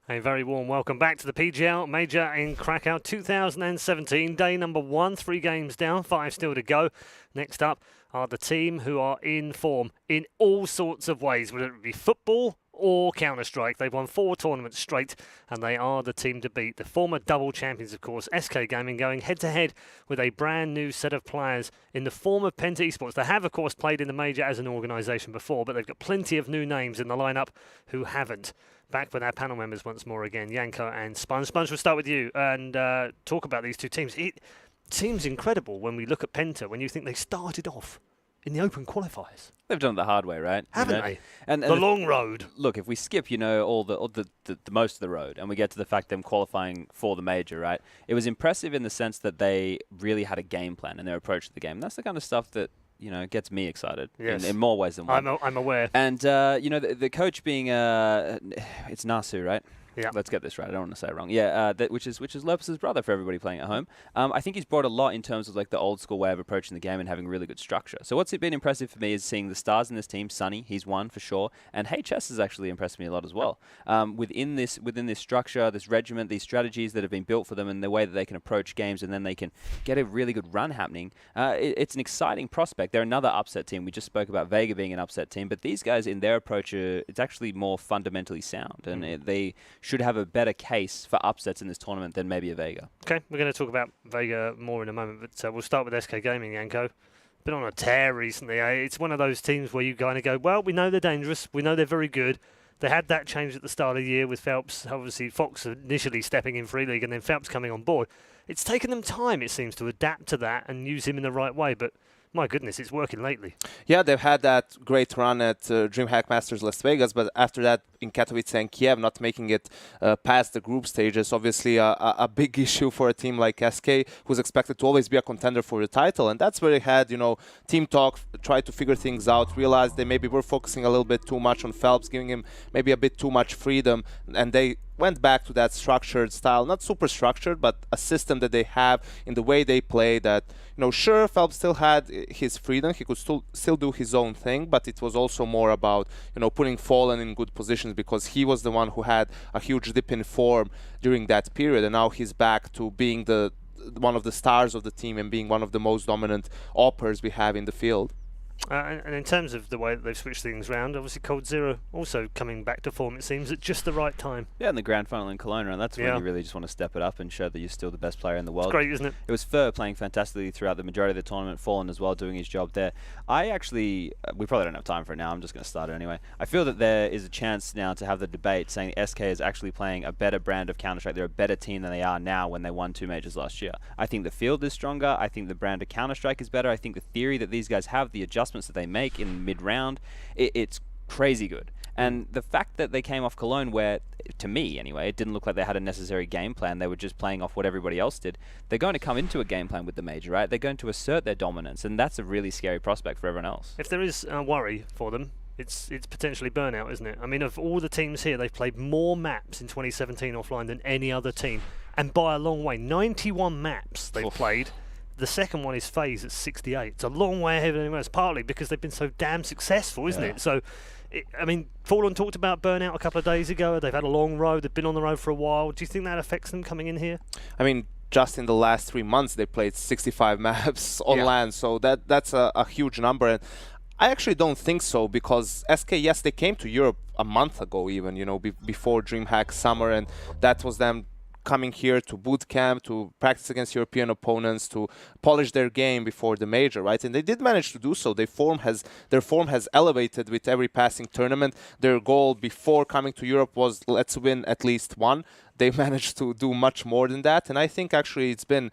A very warm welcome back to the PGL Major in Kraków 2017, day number 1, 3 games down, 5 still to go. Next up are the team who are in form in all sorts of ways, whether it be football or Counter-Strike. They've won 4 tournaments straight and they are the team to beat. The former double champions, of course, SK Gaming, going head-to-head with a brand new set of players in the form of PENTA Esports. They have, of course, played in the Major as an organisation before, but they've got plenty of new names in the lineup who haven't. Back with our panel members once more again, Janko and Sponge. Sponge, we'll start with you and talk about these two teams. It seems incredible when we look at PENTA, when you think they started off in the open qualifiers. They've done it the hard way, right? Haven't they? And the long road. Look, if we skip, all the most of the road, and we get to the fact them qualifying for the major, right? It was impressive in the sense that they really had a game plan in their approach to the game. That's the kind of stuff that gets me excited in more ways than one. I'm aware. And, the coach being, it's Nasu, right? Yeah. Let's get this right. I don't want to say it wrong. Yeah, which is Lopez's brother for everybody playing at home. I think he's brought a lot in terms of like the old school way of approaching the game and having really good structure. So what's been impressive for me is seeing the stars in this team. Sonny, he's one for sure, and HS has actually impressed me a lot as well. Within this structure, this regiment, these strategies that have been built for them, and the way that they can approach games, and then they can get a really good run happening. It's an exciting prospect. They're another upset team. We just spoke about Vega being an upset team, but these guys in their approach, it's actually more fundamentally sound, and they should have a better case for upsets in this tournament than maybe a Vega. Okay, we're going to talk about Vega more in a moment, but we'll start with SK Gaming, Janko. Been on a tear recently. It's one of those teams where you kind of go, well, we know they're dangerous, we know they're very good. They had that change at the start of the year with Phelps, obviously Fox initially stepping in for Eleague and then Phelps coming on board. It's taken them time, it seems, to adapt to that and use him in the right way, but my goodness, it's working lately. Yeah, they've had that great run at DreamHack Masters Las Vegas, but after that in Katowice and Kiev, not making it past the group stages, obviously a big issue for a team like SK, who's expected to always be a contender for the title. And that's where they had, team talk, tried to figure things out, realized they maybe were focusing a little bit too much on Phelps, giving him maybe a bit too much freedom, and they went back to that structured style, not super structured, but a system that they have in the way they play that, sure, Phelps still had his freedom, he could still do his own thing, but it was also more about, putting Fallen in good positions because he was the one who had a huge dip in form during that period, and now he's back to being one of the stars of the team and being one of the most dominant oppers we have in the field. And in terms of the way that they've switched things around, obviously Cold Zero also coming back to form, it seems, at just the right time. Yeah, in the grand final in Cologne, and that's when you really just want to step it up and show that you're still the best player in the world. It's great, isn't it? It was Fur playing fantastically throughout the majority of the tournament, Fallen as well, doing his job there. I actually, we probably don't have time for it now, I'm just going to start it anyway. I feel that there is a chance now to have the debate saying SK is actually playing a better brand of Counter-Strike. They're a better team than they are now when they won 2 majors last year. I think the field is stronger, I think the brand of Counter-Strike is better, I think the theory that these guys have, the adjustments that they make in mid-round, it's crazy good. And the fact that they came off Cologne where, to me anyway, it didn't look like they had a necessary game plan, they were just playing off what everybody else did, they're going to come into a game plan with the major, right? They're going to assert their dominance, and that's a really scary prospect for everyone else. If there is a worry for them, it's potentially burnout, isn't it? I mean, of all the teams here, they've played more maps in 2017 offline than any other team, and by a long way. 91 maps they've played. The second one is FaZe at 68. It's a long way ahead of anyone else, partly because they've been so damn successful, isn't it? So, Fallen talked about burnout a couple of days ago. They've had a long road. They've been on the road for a while. Do you think that affects them coming in here? I mean, just in the last 3 months, they played 65 maps on LAN, so that's a huge number. And I actually don't think so, because SK, yes, they came to Europe a month ago even, before DreamHack Summer, and that was them coming here to boot camp, to practice against European opponents, to polish their game before the major, right? And they did manage to do so. Their form has elevated with every passing tournament. Their goal before coming to Europe was, let's win at least one. They managed to do much more than that, and I think actually it's been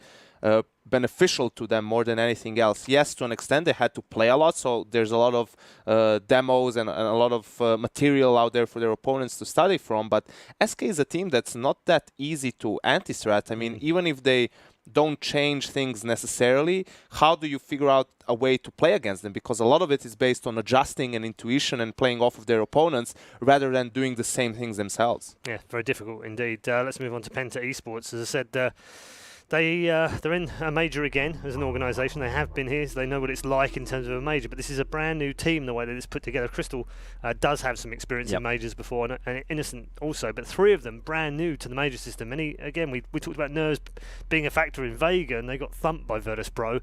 beneficial to them more than anything else. Yes, to an extent, they had to play a lot, so there's a lot of demos and a lot of material out there for their opponents to study from, but SK is a team that's not that easy to anti-strat. I mean, even if they don't change things necessarily, how do you figure out a way to play against them? Because a lot of it is based on adjusting and intuition and playing off of their opponents rather than doing the same things themselves. Yeah, very difficult indeed. Let's move on to PENTA Esports. As I said, They're in a major again as an organisation. They have been here, so they know what it's like in terms of a major. But this is a brand new team, the way that it's put together. Crystal does have some experience in majors before, and Innocent also. But 3 of them brand new to the major system. And again, we talked about nerves being a factor in Vega, and they got thumped by Virtus.pro.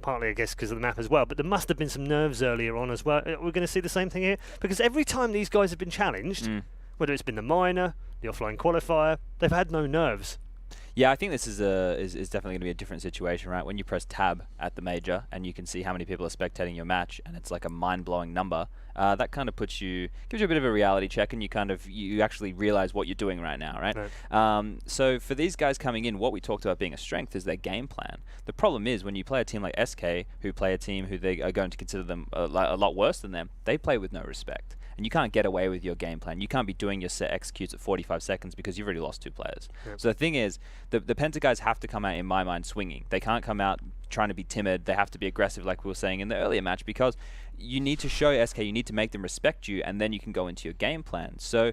Partly, I guess, because of the map as well. But there must have been some nerves earlier on as well. We're going to see the same thing here, because every time these guys have been challenged, whether it's been the minor, the offline qualifier, they've had no nerves. Yeah, I think this is definitely going to be a different situation, right? When you press tab at the major and you can see how many people are spectating your match, and it's like a mind-blowing number, that kind of gives you a bit of a reality check, and you actually realize what you're doing right now, right? So for these guys coming in, what we talked about being a strength is their game plan. The problem is when you play a team like SK, who play a team who they are going to consider them a lot worse than them, they play with no respect. And you can't get away with your game plan. You can't be doing your set executes at 45 seconds because you've already lost 2 players. So the thing is, the Penta guys have to come out, in my mind, swinging. They can't come out trying to be timid. They have to be aggressive, like we were saying in the earlier match, because you need to show SK, you need to make them respect you, and then you can go into your game plan. So,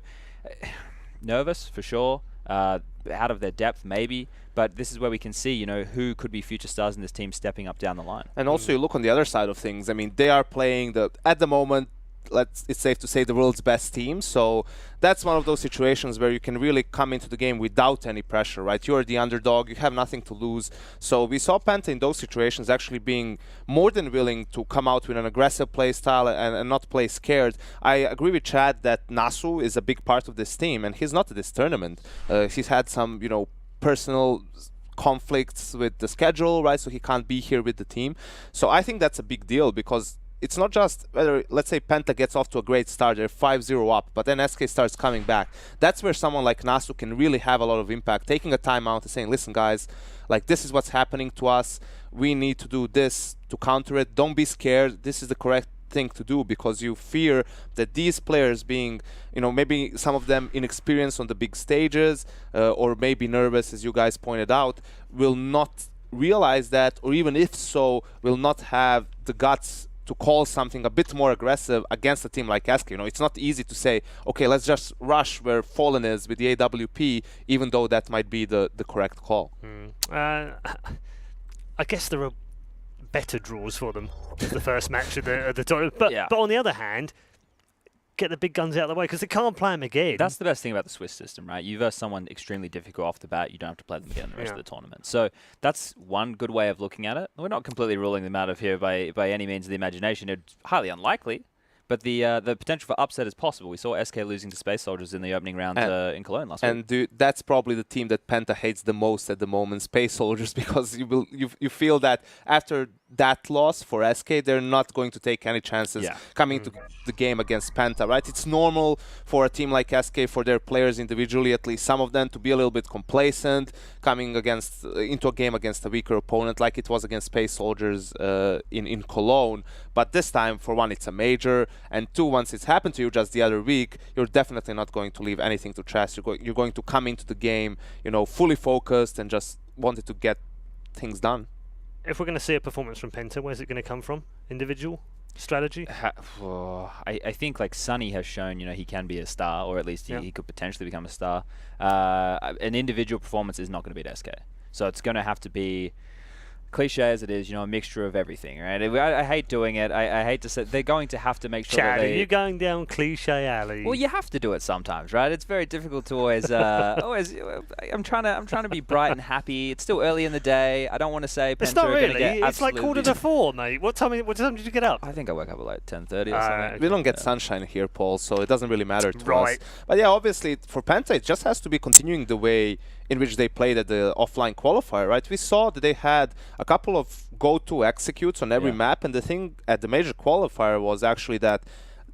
nervous, for sure. Out of their depth, maybe. But this is where we can see, who could be future stars in this team stepping up down the line. And also, you look on the other side of things. I mean, they are playing at the moment, it's safe to say, the world's best team. So that's one of those situations where you can really come into the game without any pressure, right? You're the underdog, you have nothing to lose. So we saw Penta in those situations actually being more than willing to come out with an aggressive play style and not play scared. I agree with Chad that Nasu is a big part of this team, and he's not at this tournament. He's had some, personal conflicts with the schedule, right? So he can't be here with the team. So I think that's a big deal, because it's not just whether, let's say, Penta gets off to a great start, they're 5-0 up, but then SK starts coming back. That's where someone like Nasu can really have a lot of impact, taking a timeout and saying, listen, guys, like, this is what's happening to us. We need to do this to counter it. Don't be scared. This is the correct thing to do, because you fear that these players being, maybe some of them inexperienced on the big stages, or maybe nervous, as you guys pointed out, will not realize that, or even if so, will not have the guts to call something a bit more aggressive against a team like SK. It's not easy to say, okay, let's just rush where Fallen is with the AWP, even though that might be the correct call. I guess there are better draws for them as the first match of the tournament. But on the other hand, get the big guns out of the way, because they can't play them again. That's the best thing about the Swiss system, right? You verse someone extremely difficult off the bat, you don't have to play them again the rest of the tournament. So that's one good way of looking at it. We're not completely ruling them out of here by any means of the imagination. It's highly unlikely, but the potential for upset is possible. We saw SK losing to Space Soldiers in the opening round in Cologne last week. And that's probably the team that Penta hates the most at the moment, Space Soldiers, because you feel that after that loss for SK, they're not going to take any chances coming to the game against Penta, right? It's normal for a team like SK, for their players individually, at least some of them, to be a little bit complacent coming into a game against a weaker opponent, like it was against Space Soldiers in Cologne. But this time, for one, it's a major, and two, once it's happened to you just the other week, you're definitely not going to leave anything to chance. You're going to come into the game, fully focused and just wanted to get things done. If we're going to see a performance from Penta, where's it going to come from? Individual strategy? I think like Sunny has shown, he can be a star, or at least he could potentially become a star. An individual performance is not going to beat SK. So it's going to have to be, cliche as it is, a mixture of everything, right? I hate doing it. I hate to say they're going to have to make sure Chad, that are you going down cliche alley? Well, you have to do it sometimes, right? It's very difficult to always. I'm trying to be bright and happy. It's still early in the day. I don't want to say. It's not really. It's like 3:45, mate. What time did you get up? I think I woke up at like 10:30 or something. We don't get sunshine here, Paul, so it doesn't really matter to us. But yeah, obviously for Penta, it just has to be continuing the way in which they played at the offline qualifier, right? We saw that they had a couple of go-to executes on every map, and the thing at the major qualifier was actually that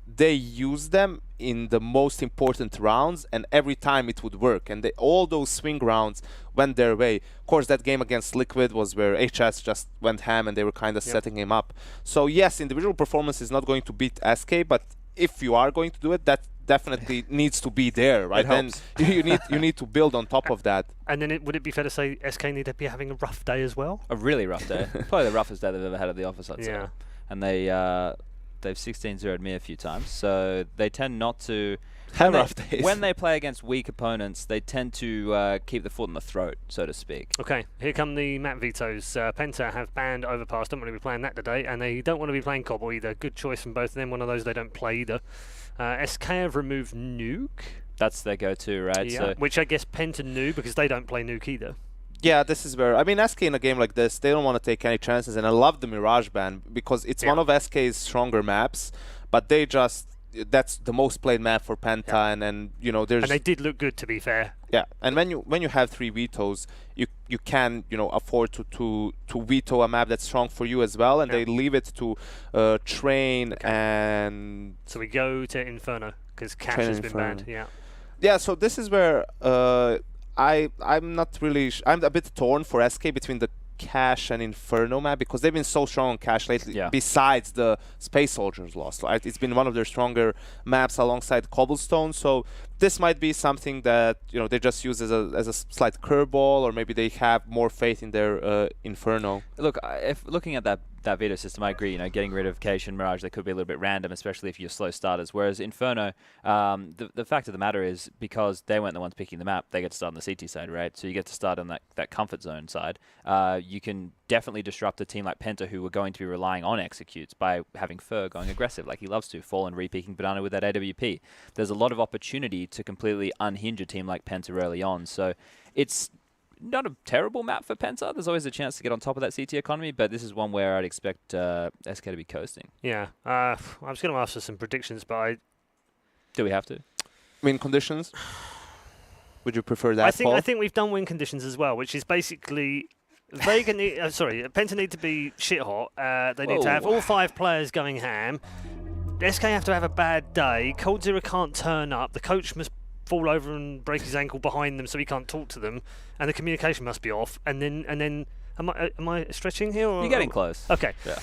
they used them in the most important rounds, and every time it would work, and all those swing rounds went their way. Of course, that game against Liquid was where HS just went ham and they were kind of setting him up. So yes, individual performance is not going to beat SK, but if you are going to do it, that definitely needs to be there, right? Then you need to build on top of that. And then would it be fair to say SK need to be having a rough day as well? A really rough day. Probably the roughest day they've ever had at the office, I'd say. And they they've 16-0'd me a few times, so they tend not to. Have rough days. When they play against weak opponents, they tend to keep the foot in the throat, so to speak. Okay, here come the map vetoes. Penta have banned Overpass, don't want to be playing that today, and they don't want to be playing Cobble either. Good choice from both of them, one of those they don't play either. SK have removed Nuke. That's their go-to, right? Yeah, So which I guess Penta knew because they don't play Nuke either. Yeah, this is where, I mean, SK in a game like this, they don't want to take any chances, and I love the Mirage ban because it's one of SK's stronger maps, but they just, that's the most played map for Penta, and you know, there's... And they did look good, to be fair. Yeah, and when you have 3 vetoes, you can, you know, afford to veto a map that's strong for you as well, and they leave it to Train and... So we go to Inferno, because Cash has been banned, Yeah, so this is where I'm not really... I'm a bit torn for SK between the Cash and Inferno map because they've been so strong on Cash lately, besides the Space Soldiers loss. Right? It's been one of their stronger maps alongside Cobblestone, so this might be something that, you know, they just use as a slight curveball, or maybe they have more faith in their Inferno. Look, if looking at that veto system, I agree. You know, getting rid of Cache and Mirage, they could be a little bit random, especially if you're slow starters. Whereas Inferno, the fact of the matter is, because they weren't the ones picking the map, they get to start on the CT side, right? So you get to start on that comfort zone side. You can definitely disrupt a team like Penta, who were going to be relying on executes, by having Fur going aggressive like he loves to, Fallen re-peeking Banana with that AWP. There's a lot of opportunity to completely unhinge a team like Penta early on. So it's not a terrible map for Penta. There's always a chance to get on top of that CT economy, but this is one where I'd expect SK to be coasting. Yeah. I was going to ask for some predictions, but Do we have to? Win conditions? Would you prefer that, I think we've done win conditions as well, which is basically... Vega need, Penta need to be shit hot. They need to have all 5 players going ham. SK have to have a bad day. Cold Zero can't turn up. The coach must fall over and break his ankle behind them so he can't talk to them, and the communication must be off. And then am I stretching here? Or, You're getting close. Okay. Yeah.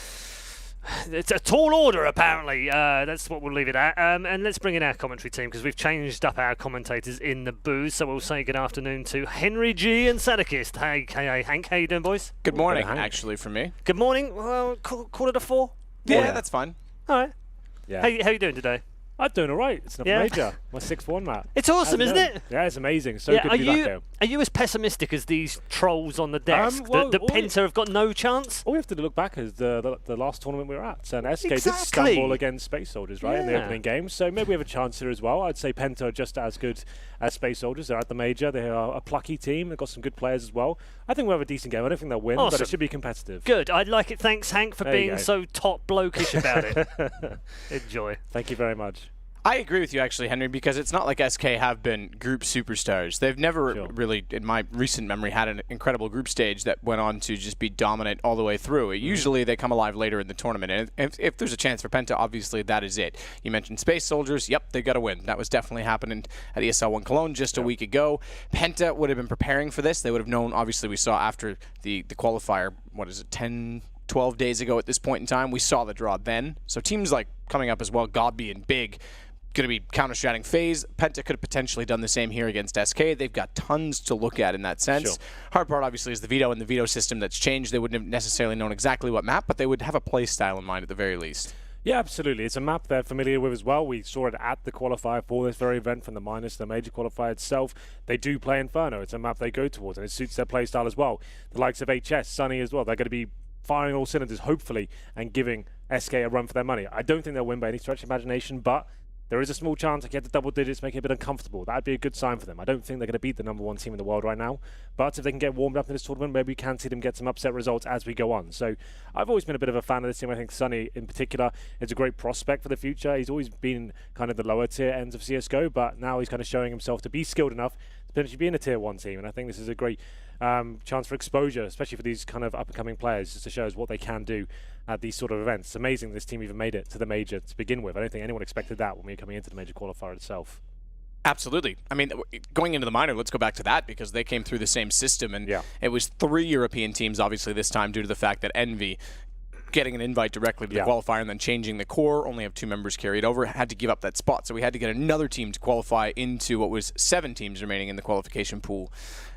It's a tall order, apparently. That's what we'll leave it at. And let's bring in our commentary team, because we've changed up our commentators in the booth. So we'll say good afternoon to Henry G and Sadakist. Hey, Hank. How you doing, boys? Good morning, actually, from me. Good morning. Well, call it a 4. Yeah, that's fine. All right. Yeah. How you doing today? I'm doing all right. It's another major. My 6th map. It's awesome, isn't it? Yeah, it's amazing. So good to be back here. Are you as pessimistic as these trolls on the desk? The Penta have got no chance? All we have to look back is the last tournament we were at. And SK did stumble against Space Soldiers, right, in the opening game. So maybe we have a chance here as well. I'd say Penta are just as good as Space Soldiers. They're at the major. They are a plucky team. They've got some good players as well. I think we'll have a decent game. I don't think they'll win, but it should be competitive. Good. I'd like it. Thanks, Hank, for being so top blokish about it. Enjoy. Thank you very much. I agree with you, actually, Henry, because it's not like SK have been group superstars. They've never really, in my recent memory, had an incredible group stage that went on to just be dominant all the way through. Usually they come alive later in the tournament, and if there's a chance for Penta, obviously that is it. You mentioned Space Soldiers. Yep, they got to win. That was definitely happening at ESL 1 Cologne just a week ago. Penta would have been preparing for this. They would have known, obviously, we saw after the qualifier, 12 days ago at this point in time, we saw the draw then. So teams like coming up as well, Godby and Big, going to be counter-stratting FaZe. Penta could have potentially done the same here against SK. They've got tons to look at in that sense. Hard part, obviously, is the veto and the veto system that's changed. They wouldn't have necessarily known exactly what map, but they would have a play style in mind at the very least. Yeah, absolutely. It's a map they're familiar with as well. We saw it at the qualifier for this very event, from the minors to the major qualifier itself. They do play Inferno. It's a map they go towards, and it suits their play style as well. The likes of HS, Sunny as well, they're going to be firing all cylinders, hopefully, and giving SK a run for their money. I don't think they'll win by any stretch of imagination, but there is a small chance they get to double digits, making it a bit uncomfortable. That'd be a good sign for them. I don't think they're going to beat the #1 team in the world right now, but if they can get warmed up in this tournament, maybe we can see them get some upset results as we go on. So I've always been a bit of a fan of this team. I think Sunny, in particular, is a great prospect for the future. He's always been kind of the lower tier ends of CSGO, but now he's kind of showing himself to be skilled enough to potentially be in a tier 1 team, and I think this is a great chance for exposure, especially for these kind of up-and-coming players, just to show us what they can do at these sort of events. It's amazing this team even made it to the major to begin with. I don't think anyone expected that when we were coming into the major qualifier itself. Absolutely. I mean, going into the minor, let's go back to that, because they came through the same system, and it was 3 European teams, obviously, this time, due to the fact that EnVy, getting an invite directly to the qualifier and then changing the core, only have 2 members carried over, had to give up that spot. So we had to get another team to qualify into what was 7 teams remaining in the qualification pool,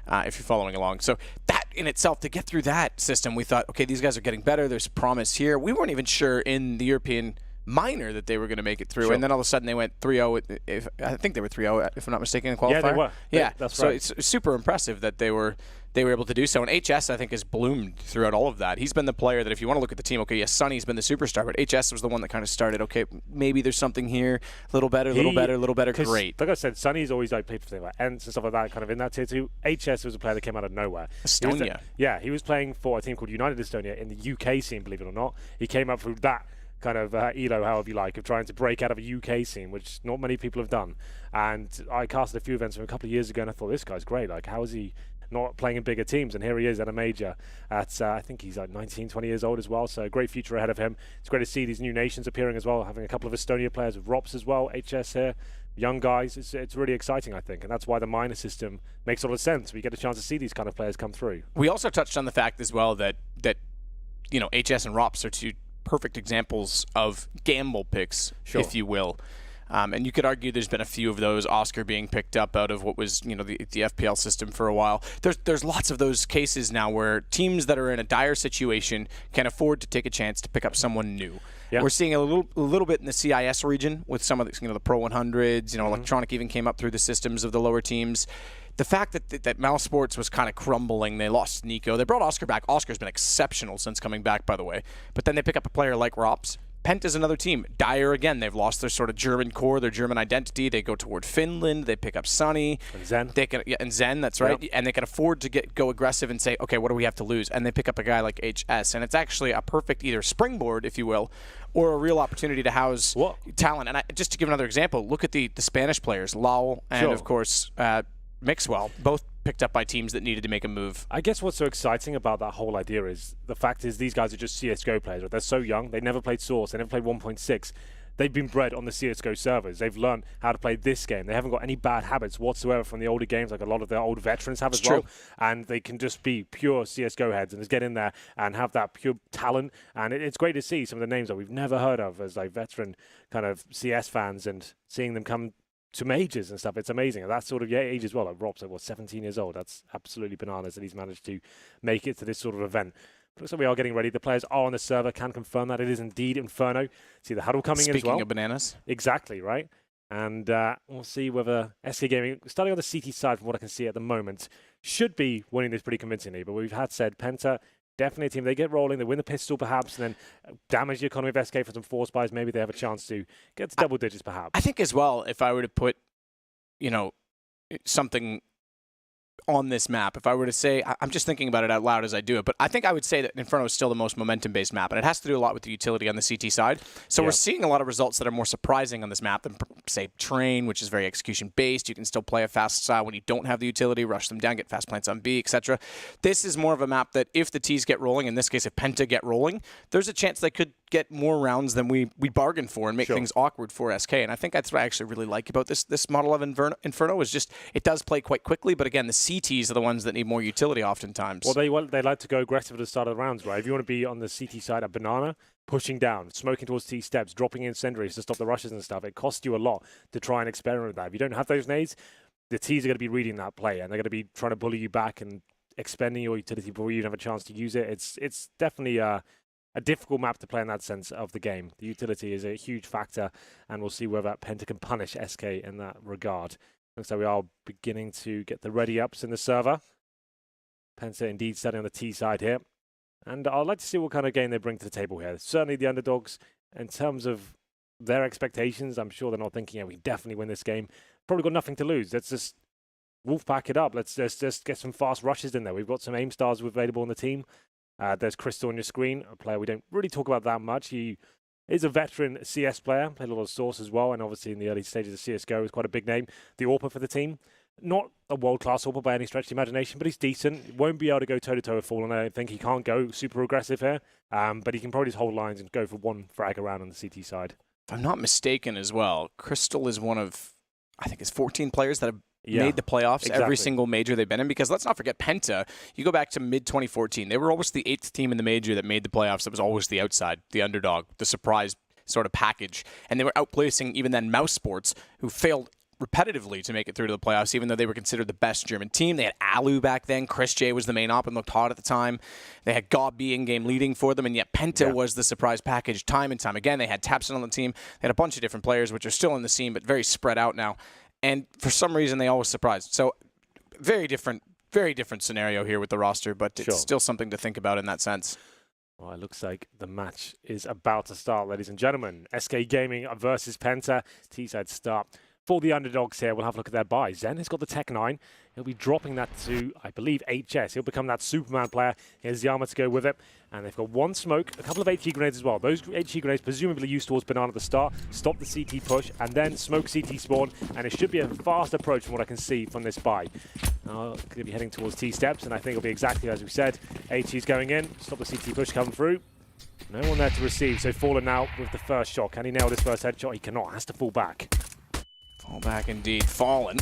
if you're following along. So that in itself, to get through that system, we thought, okay, these guys are getting better. There's promise here. We weren't even sure in the European minor that they were going to make it through, and then all of a sudden they went 3-0. I think they were 3-0, if I'm not mistaken, in qualifier. Yeah, they were. Yeah, that's so right. it's super impressive that they were able to do so. And HS, I think, has bloomed throughout all of that. He's been the player that, if you want to look at the team, okay, yes, Sonny's been the superstar, but HS was the one that kind of started, okay, maybe there's something here, a little better, great. Like I said, Sonny's always played for things like Ents and stuff like that, kind of in that tier 2. HS was a player that came out of nowhere. Estonia. He was playing for a team called United Estonia in the UK scene, believe it or not. He came up through that kind of ELO, however you like, of trying to break out of a UK scene, which not many people have done. And I casted a few events from a couple of years ago, and I thought, this guy's great. Like, how is he not playing in bigger teams? And here he is at a major at, I think he's like 19, 20 years old as well, so a great future ahead of him. It's great to see these new nations appearing as well, having a couple of Estonia players with ROPS as well, HS here, young guys. It's really exciting, I think, and that's why the minor system makes a lot of sense. We get a chance to see these kind of players come through. We also touched on the fact as well that HS and ROPS are two perfect examples of gamble picks, if you will. And you could argue there's been a few of those, Oscar being picked up out of what was, the FPL system for a while. There's lots of those cases now where teams that are in a dire situation can afford to take a chance to pick up someone new. Yeah. We're seeing a little bit in the CIS region with some of the Pro 100s. Electronic even came up through the systems of the lower teams. The fact that Mouse Sports was kind of crumbling, they lost Nico. They brought Oscar back. Oscar's been exceptional since coming back, by the way. But then they pick up a player like ROPS. PENTA's another team. Dire again. They've lost their sort of German core, their German identity. They go toward Finland. They pick up Sonny. And Zen. And Zen, that's right. Yep. And they can afford to go aggressive and say, okay, what do we have to lose? And they pick up a guy like HS. And it's actually a perfect either springboard, if you will, or a real opportunity to house talent. And just to give another example, look at the Spanish players, Lau and, of course, Mixwell, both picked up by teams that needed to make a move. I guess what's so exciting about that whole idea is the fact is these guys are just CSGO players. They're so young. They never played Source. They never played 1.6. They've been bred on the CSGO servers. They've learned how to play this game. They haven't got any bad habits whatsoever from the older games, like a lot of the old veterans have as well. And they can just be pure CSGO heads and just get in there and have that pure talent. And it's great to see some of the names that we've never heard of as like veteran kind of CS fans and seeing them come to majors and stuff. It's amazing. And that sort of age as well. Like Rob's like, 17 years old. That's absolutely bananas that he's managed to make it to this sort of event. But looks like we are getting ready. The players are on the server. Can confirm that it is indeed Inferno. See the huddle coming in as well. Speaking of bananas. Exactly, right? And we'll see whether SK Gaming, starting on the CT side from what I can see at the moment, should be winning this pretty convincingly. But we've had said PENTA, definitely a team. They get rolling, they win the pistol perhaps, and then damage the economy of SK for some force buys. Maybe they have a chance to get to double digits perhaps. I think as well, if I were to put, something on this map, if I were to say, I'm just thinking about it out loud as I do it, but I think I would say that Inferno is still the most momentum-based map, and it has to do a lot with the utility on the CT side. So we're seeing a lot of results that are more surprising on this map than, say, Train, which is very execution-based. You can still play a fast style when you don't have the utility, rush them down, get fast plants on B, etc. This is more of a map that if the Ts get rolling, in this case if PENTA get rolling, there's a chance they could get more rounds than we bargained for and make things awkward for SK. And I think that's what I actually really like about this model of Inferno is just it does play quite quickly, but again, the CTs are the ones that need more utility oftentimes. Well, they like to go aggressive at the start of the rounds, right? If you want to be on the CT side at Banana, pushing down, smoking towards T steps, dropping in incendiaries to stop the rushes and stuff, it costs you a lot to try and experiment with that. If you don't have those nades, the Ts are going to be reading that play, and they're going to be trying to bully you back and expending your utility before you even have a chance to use it. It's definitely a difficult map to play in that sense of the game. The utility is a huge factor, and we'll see whether PENTA can punish SK in that regard. Looks like we are beginning to get the ready-ups in the server. PENTA indeed starting on the T side here. And I'd like to see what kind of game they bring to the table here. Certainly the underdogs, in terms of their expectations, I'm sure they're not thinking, we definitely win this game. Probably got nothing to lose. Let's just wolfpack it up. Let's just get some fast rushes in there. We've got some aim stars available on the team. There's Crystal on your screen, a player we don't really talk about that much. He is a veteran CS player, played a lot of Source as well, and obviously in the early stages of CSGO is quite a big name. The AWPer for the team, not a world-class AWPer by any stretch of the imagination, but he's decent. Won't be able to go toe-to-toe with Fallen. I don't think he can't go super aggressive here, but he can probably just hold lines and go for one frag around on the CT side. If I'm not mistaken as well, Crystal is one of, I think it's 14 players that have made the playoffs every single major they've been in, because let's not forget PENTA. You go back to mid-2014, they were always the 8th team in the major that made the playoffs. That was always the outside, the underdog, the surprise sort of package, and they were outplacing even then Mouse Sports, who failed repetitively to make it through to the playoffs, even though they were considered the best German team. They had Alu back then. Chris J was the main op and looked hot at the time. They had Gobby in-game leading for them, and yet Penta was the surprise package time and time again. They had Tapson on the team. They had a bunch of different players, which are still in the scene, but very spread out now. And for some reason, they always surprised. So very different scenario here with the roster, but it's still something to think about in that sense. Well, it looks like the match is about to start, ladies and gentlemen. SK Gaming versus Penta. T-side start. For the underdogs here, we'll have a look at their buy. Zen has got the Tech 9. He'll be dropping that to, I believe, HS. He'll become that Superman player. Here's Yama to go with it. And they've got one smoke, a couple of HE grenades as well. Those HE grenades presumably used towards Banana at the start. Stop the CT push, and then smoke CT spawn. And it should be a fast approach from what I can see from this buy. Going to be heading towards T-steps, and I think it'll be exactly as we said. HE's going in. Stop the CT push coming through. No one there to receive, so Fallen now with the first shot. Can he nail this first headshot? He cannot. Has to fall back. Fall back indeed. Fallen.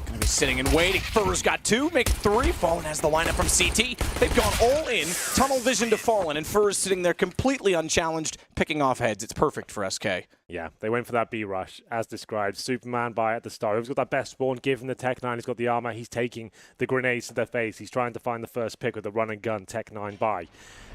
Going to be sitting and waiting. Fur's got 2, make it 3. Fallen has the lineup from CT. They've gone all in. Tunnel vision to Fallen, and Fur is sitting there completely unchallenged, picking off heads. It's perfect for SK. Yeah, they went for that B rush, as described. Superman by at the start. Who's got that best spawn? Give him the Tech 9. He's got the armor. He's taking the grenades to their face. He's trying to find the first pick with the run and gun Tech 9 buy.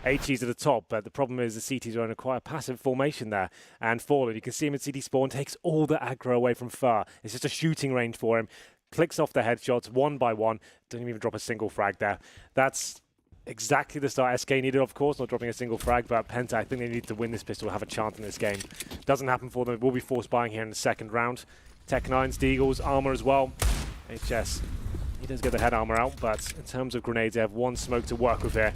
HE's at the top, but the problem is the CTs are in a quite a passive formation there. And Fallen, you can see him in CT spawn, takes all the aggro away from Fur. It's just a shooting range for him. Clicks off the headshots one by one. Doesn't even drop a single frag there. That's exactly the start SK needed, of course, not dropping a single frag, but Penta, I think they need to win this pistol, have a chance in this game. Doesn't happen for them. It will be forced buying here in the second round. Tech 9's, Deagle's, armor as well. HS, he does get the head armor out, but in terms of grenades, they have one smoke to work with here.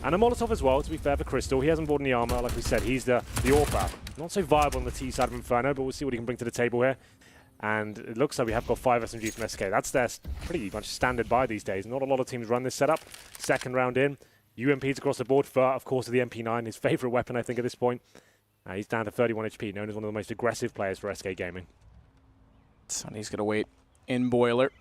And a Molotov as well, to be fair for Crystal. He hasn't bought any armor, like we said. He's the AWPer. Not so viable on the T side of Inferno, but we'll see what he can bring to the table here. And it looks like we have got 5 SMGs from SK. That's their pretty much standard buy these days. Not a lot of teams run this setup. Second round in. UMPs across the board. Fur, of course, of the MP9. His favorite weapon, I think, at this point. He's down to 31 HP, known as one of the most aggressive players for SK Gaming. Sonny's going to wait in Boiler.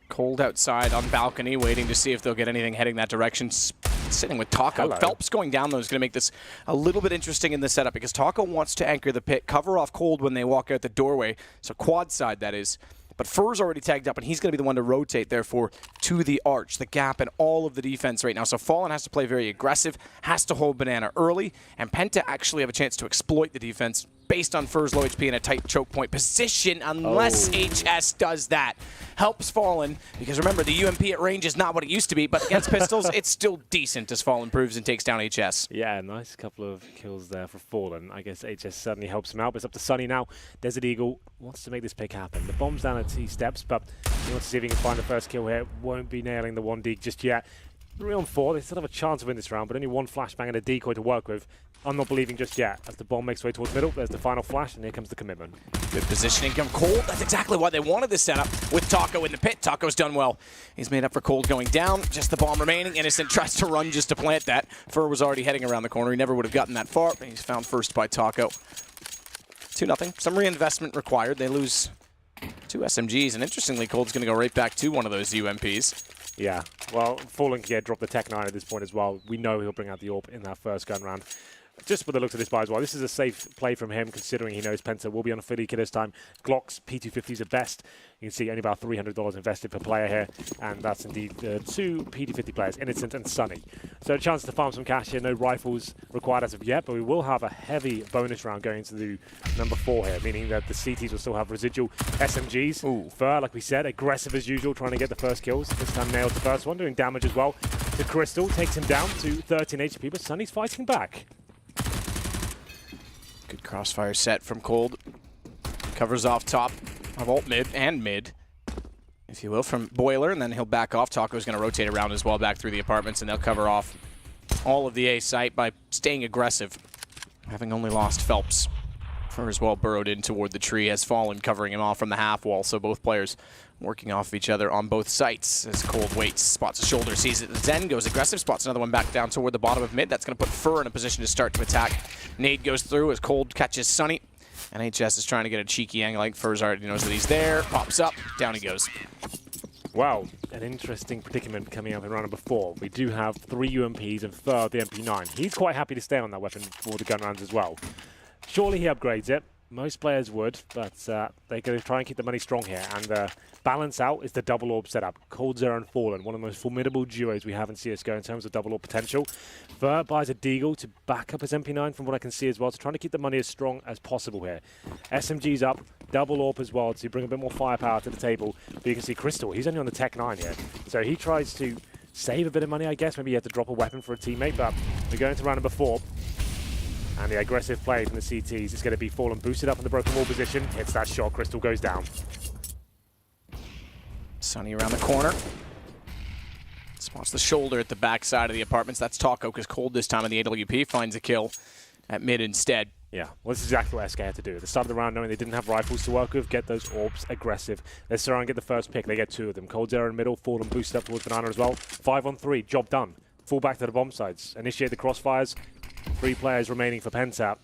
Cold outside on balcony, waiting to see if they'll get anything heading that direction. Sitting with Taco. Hello. Phelps going down, though, is going to make this a little bit interesting in the setup because Taco wants to anchor the pit, cover off Cold when they walk out the doorway. So quad side, that is. But Fur's already tagged up, and he's going to be the one to rotate, therefore, to the arch, the gap, and all of the defense right now. So Fallen has to play very aggressive, has to hold Banana early, and Penta actually have a chance to exploit the defense based on Fur's low HP and a tight choke point position, unless HS does that. Helps Fallen, because remember, the UMP at range is not what it used to be, but against pistols, it's still decent as Fallen proves and takes down HS. Yeah, nice couple of kills there for Fallen. I guess HS certainly helps him out, but it's up to Sunny now. Desert Eagle wants to make this pick happen. The bomb's down at T-steps, but he wants to see if he can find the first kill here. Won't be nailing the 1D just yet. 3 on 4, they still have a chance to win this round, but only one flashbang and a decoy to work with. I'm not believing just yet. As the bomb makes way towards middle, there's the final flash, and here comes the commitment. Good positioning from Cold. That's exactly why they wanted this setup with Taco in the pit. Taco's done well. He's made up for Cold going down. Just the bomb remaining. Innocent tries to run just to plant that. Fur was already heading around the corner. He never would have gotten that far, but he's found first by Taco. 2-0. Some reinvestment required. They lose 2 SMGs, and interestingly, Cold's going to go right back to one of those UMPs. Yeah, well, Fallen can drop the Tech 9 at this point as well. We know he'll bring out the AWP in that first gun round. Just with the looks of this buy as well, this is a safe play from him, considering he knows Penta will be on a fully kit this time. Glock's P250s at best. You can see only about $300 invested per player here, and that's indeed 2 P250 players, Innocent and Sunny. So a chance to farm some cash here. No rifles required as of yet, but we will have a heavy bonus round going into the number 4 here, meaning that the CTs will still have residual SMGs. Ooh. Fur, like we said, aggressive as usual, trying to get the first kills. This time nails the first one, doing damage as well. The Crystal takes him down to 13 HP, but Sunny's fighting back. Good crossfire set from Cold. Covers off top of ult mid and mid, if you will, from Boiler, and then he'll back off. Taco's going to rotate around as well back through the apartments, and they'll cover off all of the A site by staying aggressive, having only lost Phelps. Fur as well burrowed in toward the tree, has Fallen covering him off from the half wall, so both players working off each other on both sites as Cold waits, spots a shoulder, sees it. Zen goes aggressive, spots another one back down toward the bottom of mid. That's going to put Fur in a position to start to attack. Nade goes through as Cold catches Sunny, and HS is trying to get a cheeky angle. Like Fur's already knows that he's there, pops up, down he goes. Wow, an interesting predicament coming up in round number 4. We do have 3 UMPs and Fur the MP9. He's quite happy to stay on that weapon for the gun rounds as well. Surely he upgrades it. Most players would, but they're going to try and keep the money strong here. And balance out is the double orb setup. Cold Zero and Fallen, one of the most formidable duos we have in CSGO in terms of double orb potential. Fer buys a Deagle to back up his MP9 from what I can see as well, so trying to keep the money as strong as possible here. SMG's up, double orb as well to bring a bit more firepower to the table. But you can see Crystal, he's only on the Tech 9 here. So he tries to save a bit of money, I guess. Maybe he had to drop a weapon for a teammate, but we're going to round number 4. And the aggressive play from the CTs is going to be Fallen boosted up in the broken wall position. Hits that shot, Crystal goes down. Sunny around the corner. Spots the shoulder at the back side of the apartments. That's Taco, because Cold this time in the AWP finds a kill at mid instead. Yeah, well, this is exactly what SK had to do. At the start of the round, knowing they didn't have rifles to work with, get those orbs aggressive. Let's try and get the first pick. They get 2 of them. Cold Zero in the middle, Fallen boosted up towards Banana as well. 5 on 3, job done. Fall back to the bomb sites. Initiate the crossfires. 3 players remaining for PENTA.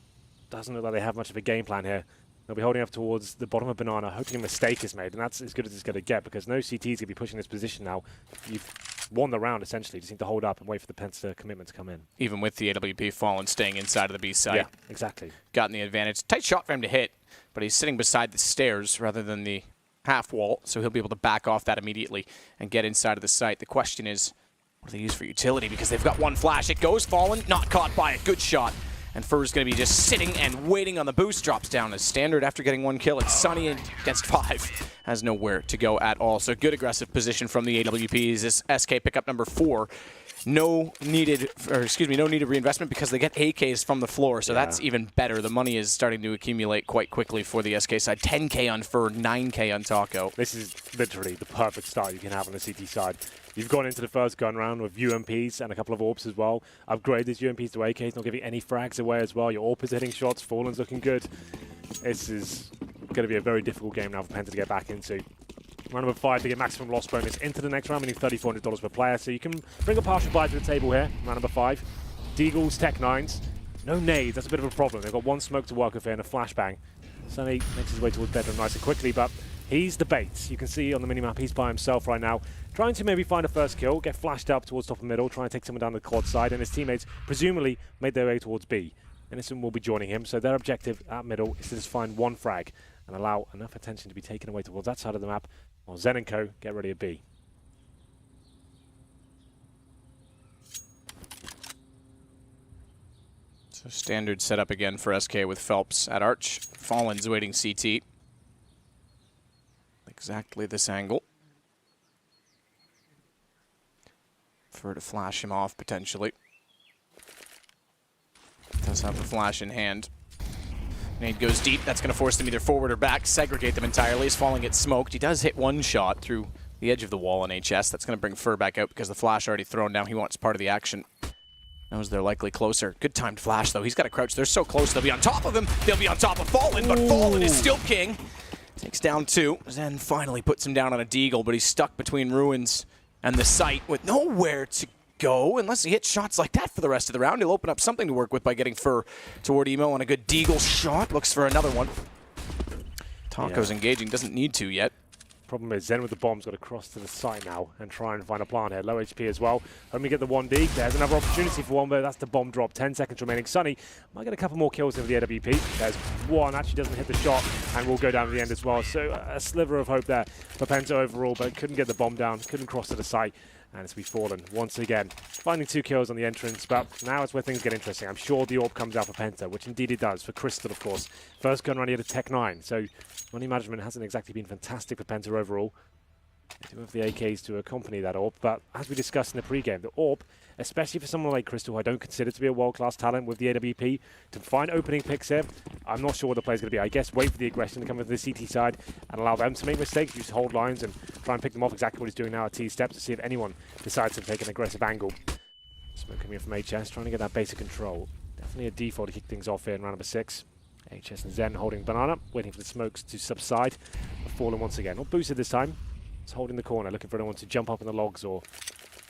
Doesn't look like they have much of a game plan here. They'll be holding up towards the bottom of Banana, hoping a mistake is made, and that's as good as it's going to get, because no CT is going to be pushing this position now. You've won the round, essentially. You just need to hold up and wait for the PENTA commitment to come in. Even with the AWP Fallen staying inside of the B side. Yeah, exactly. Gotten the advantage. Tight shot for him to hit, but he's sitting beside the stairs rather than the half wall, so he'll be able to back off that immediately and get inside of the site. The question is, what do they use for utility? Because they've got 1 flash. It goes Fallen, not caught by a good shot. And Fur's going to be just sitting and waiting on the boost. Drops down as standard after getting 1 kill. It's Sunny against 5. Has nowhere to go at all. So good aggressive position from the AWPs. This SK pickup number 4. No needed reinvestment because they get AKs from the floor. So that's even better. The money is starting to accumulate quite quickly for the SK side. 10K on Fur, 9K on Taco. This is literally the perfect start you can have on the CT side. You've gone into the first gun round with UMPs and a couple of orbs as well. Upgrade these UMPs to AKs, not giving any frags away as well. Your AWP is hitting shots, Fallen's looking good. This is going to be a very difficult game now for PENTA to get back into. Round number 5 to get maximum loss bonus into the next round, meaning $3,400 per player. So you can bring a partial buy to the table here, round number 5. Deagles, Tech 9s. No nades, that's a bit of a problem. They've got 1 smoke to work with here and a flashbang. Sunny makes his way towards bedroom nice and quickly, but he's the bait. You can see on the minimap he's by himself right now, trying to maybe find a first kill, get flashed up towards top and middle, try and take someone down the quad side, and his teammates presumably made their way towards B. Innocent will be joining him, so their objective at middle is to just find 1 frag and allow enough attention to be taken away towards that side of the map, while Zen and Co get ready at B. So standard setup again for SK with Phelps at Arch. Fallen's waiting CT. Exactly this angle. For to flash him off potentially. Does have the flash in hand. Nade goes deep. That's going to force them either forward or back. Segregate them entirely. As Fallen gets smoked. He does hit 1 shot through the edge of the wall on HS. That's going to bring Fer back out because the flash already thrown down. He wants part of the action. Knows they're likely closer. Good timed flash though. He's got to crouch. They're so close. They'll be on top of him. They'll be on top of Fallen, but Fallen is still king. Takes down 2. Zen finally puts him down on a Deagle, but he's stuck between ruins and the site with nowhere to go. Unless he hits shots like that for the rest of the round, he'll open up something to work with by getting Fer toward Emo on a good Deagle shot. Looks for another one. Taco's engaging, doesn't need to yet. Problem is Zen with the bomb's got to cross to the site now and try and find a plant here. Low HP as well. Hoping we get the 1D. There's another opportunity for one, but that's the bomb drop. 10 seconds remaining. Sunny might get a couple more kills in the AWP. There's 1, actually doesn't hit the shot and will go down to the end as well. So a sliver of hope there for PENTA overall, but couldn't get the bomb down, couldn't cross to the site. And it's Fallen once again, finding 2 kills on the entrance, but now it's where things get interesting. I'm sure the orb comes out for PENTA, which indeed it does, for Crystal, of course. First gun run, he had a Tech 9, so money management hasn't exactly been fantastic for PENTA overall. They do have the AKs to accompany that orb, but as we discussed in the pregame, the orb, especially for someone like Crystal, who I don't consider to be a world-class talent with the AWP, to find opening picks here, I'm not sure what the play's going to be. I guess wait for the aggression to come with the CT side and allow them to make mistakes, just hold lines and try and pick them off, exactly what he's doing now at T-steps, to see if anyone decides to take an aggressive angle. Smoke coming in from HS, trying to get that basic control. Definitely a default to kick things off here in round number 6. HS and Zen holding Banana, waiting for the smokes to subside. Fallen once again, not boosted this time. It's holding the corner, looking for anyone to jump up in the logs or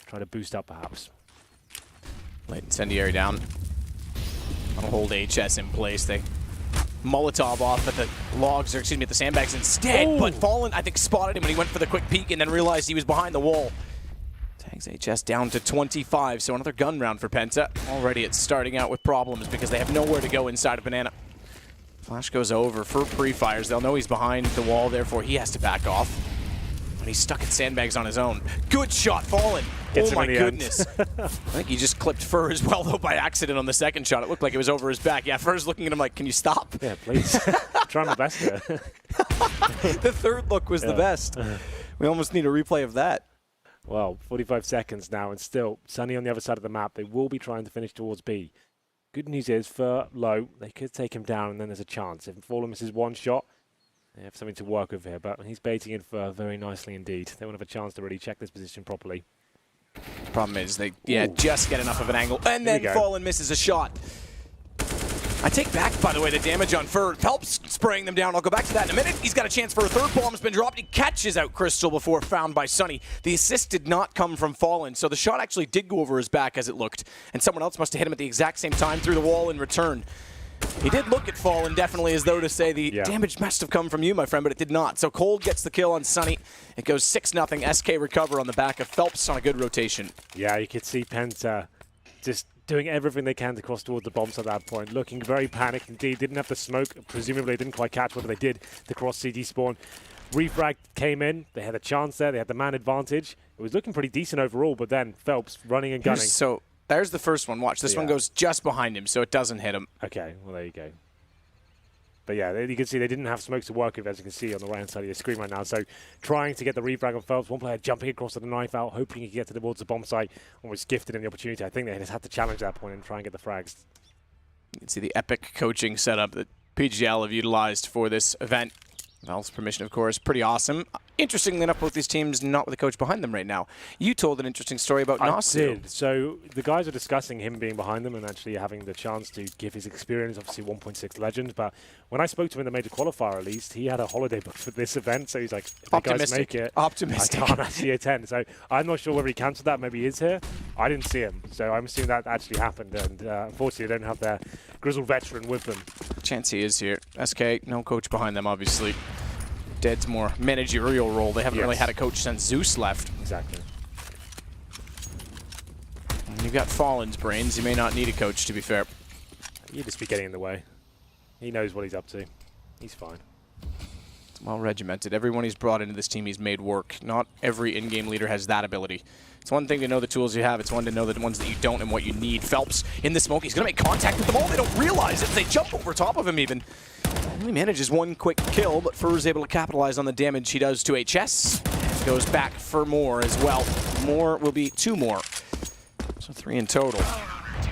try to boost up perhaps. Late incendiary down. I'll hold HS in place. They Molotov off at the logs, or excuse me, at the sandbags instead. But Fallen, I think, spotted him when he went for the quick peek and then realized he was behind the wall. Tags HS down to 25, so another gun round for PENTA. Already it's starting out with problems because they have nowhere to go inside of Banana. Flash goes over for pre-fires. They'll know he's behind the wall, therefore he has to back off. And he's stuck at sandbags on his own. Good shot, Fallen. Oh my goodness. I think he just clipped Fur as well, though, by accident on the second shot. It looked like it was over his back. Yeah, Fur's looking at him like, can you stop? Yeah, please. Try my best here. The third look was the best. We almost need a replay of that. Well, 45 seconds now, and still Sunny on the other side of the map. They will be trying to finish towards B. Good news is, Fur low, they could take him down, and then there's a chance. If Fallen misses one shot, they have something to work with here, but he's baiting in Fur very nicely indeed. They won't have a chance to really check this position properly. Problem is, they just get enough of an angle, and then Fallen misses a shot. I take back, by the way, the damage on Fur. Helps spraying them down. I'll go back to that in a minute. He's got a chance for a third. Bomb's been dropped. He catches out Crystal before found by Sunny. The assist did not come from Fallen, so the shot actually did go over his back as it looked, and someone else must have hit him at the exact same time through the wall in return. He did look at Fallen definitely as though to say the damage must have come from you, my friend, but it did not. So Cold gets the kill on Sunny. It goes 6-0. SK recover on the back of Phelps on a good rotation. Yeah, you could see Penta just doing everything they can to cross towards the bombs at that point. Looking very panicked indeed. Didn't have the smoke. Presumably didn't quite catch what they did to cross CD spawn. Refrag came in. They had a chance there. They had the man advantage. It was looking pretty decent overall, but then Phelps running and gunning. So there's the first one. Watch. This one goes just behind him, so it doesn't hit him. Okay, well, there you go. But yeah, you can see they didn't have smoke to work with, as you can see on the right-hand side of your screen right now. So trying to get the refrag on Phelps. One player jumping across to the knife out, hoping he could get towards the bomb site. Almost gifted him the opportunity. I think they just had to challenge that point and try and get the frags. You can see the epic coaching setup that PGL have utilized for this event. Valve's permission, of course, pretty awesome. Interestingly enough, both these teams not with a coach behind them right now. You told an interesting story about Nasu. I did. So the guys are discussing him being behind them and actually having the chance to give his experience, obviously 1.6 legend. But when I spoke to him in the major qualifier, at least, he had a holiday booked for this event. So he's like, if the guys make it, optimistic. I can't actually attend. So I'm not sure whether he cancelled that. Maybe he is here. I didn't see him. So I'm assuming that actually happened. And unfortunately, they don't have their grizzled veteran with them. Chance he is here. SK, no coach behind them, obviously. Dead's more managerial role. They haven't really had a coach since Zeus left. Exactly. And you've got Fallen's brains. You may not need a coach, to be fair. He'd just be getting in the way. He knows what he's up to. He's fine. It's well regimented. Everyone he's brought into this team he's made work. Not every in-game leader has that ability. It's one thing to know the tools you have. It's one to know the ones that you don't and what you need. Phelps in the smoke. He's going to make contact with them all. They don't realize it. They jump over top of him even. He manages one quick kill, but Fur is able to capitalize on the damage he does to HS. Goes back for more as well. More will be 2 more. So 3 in total.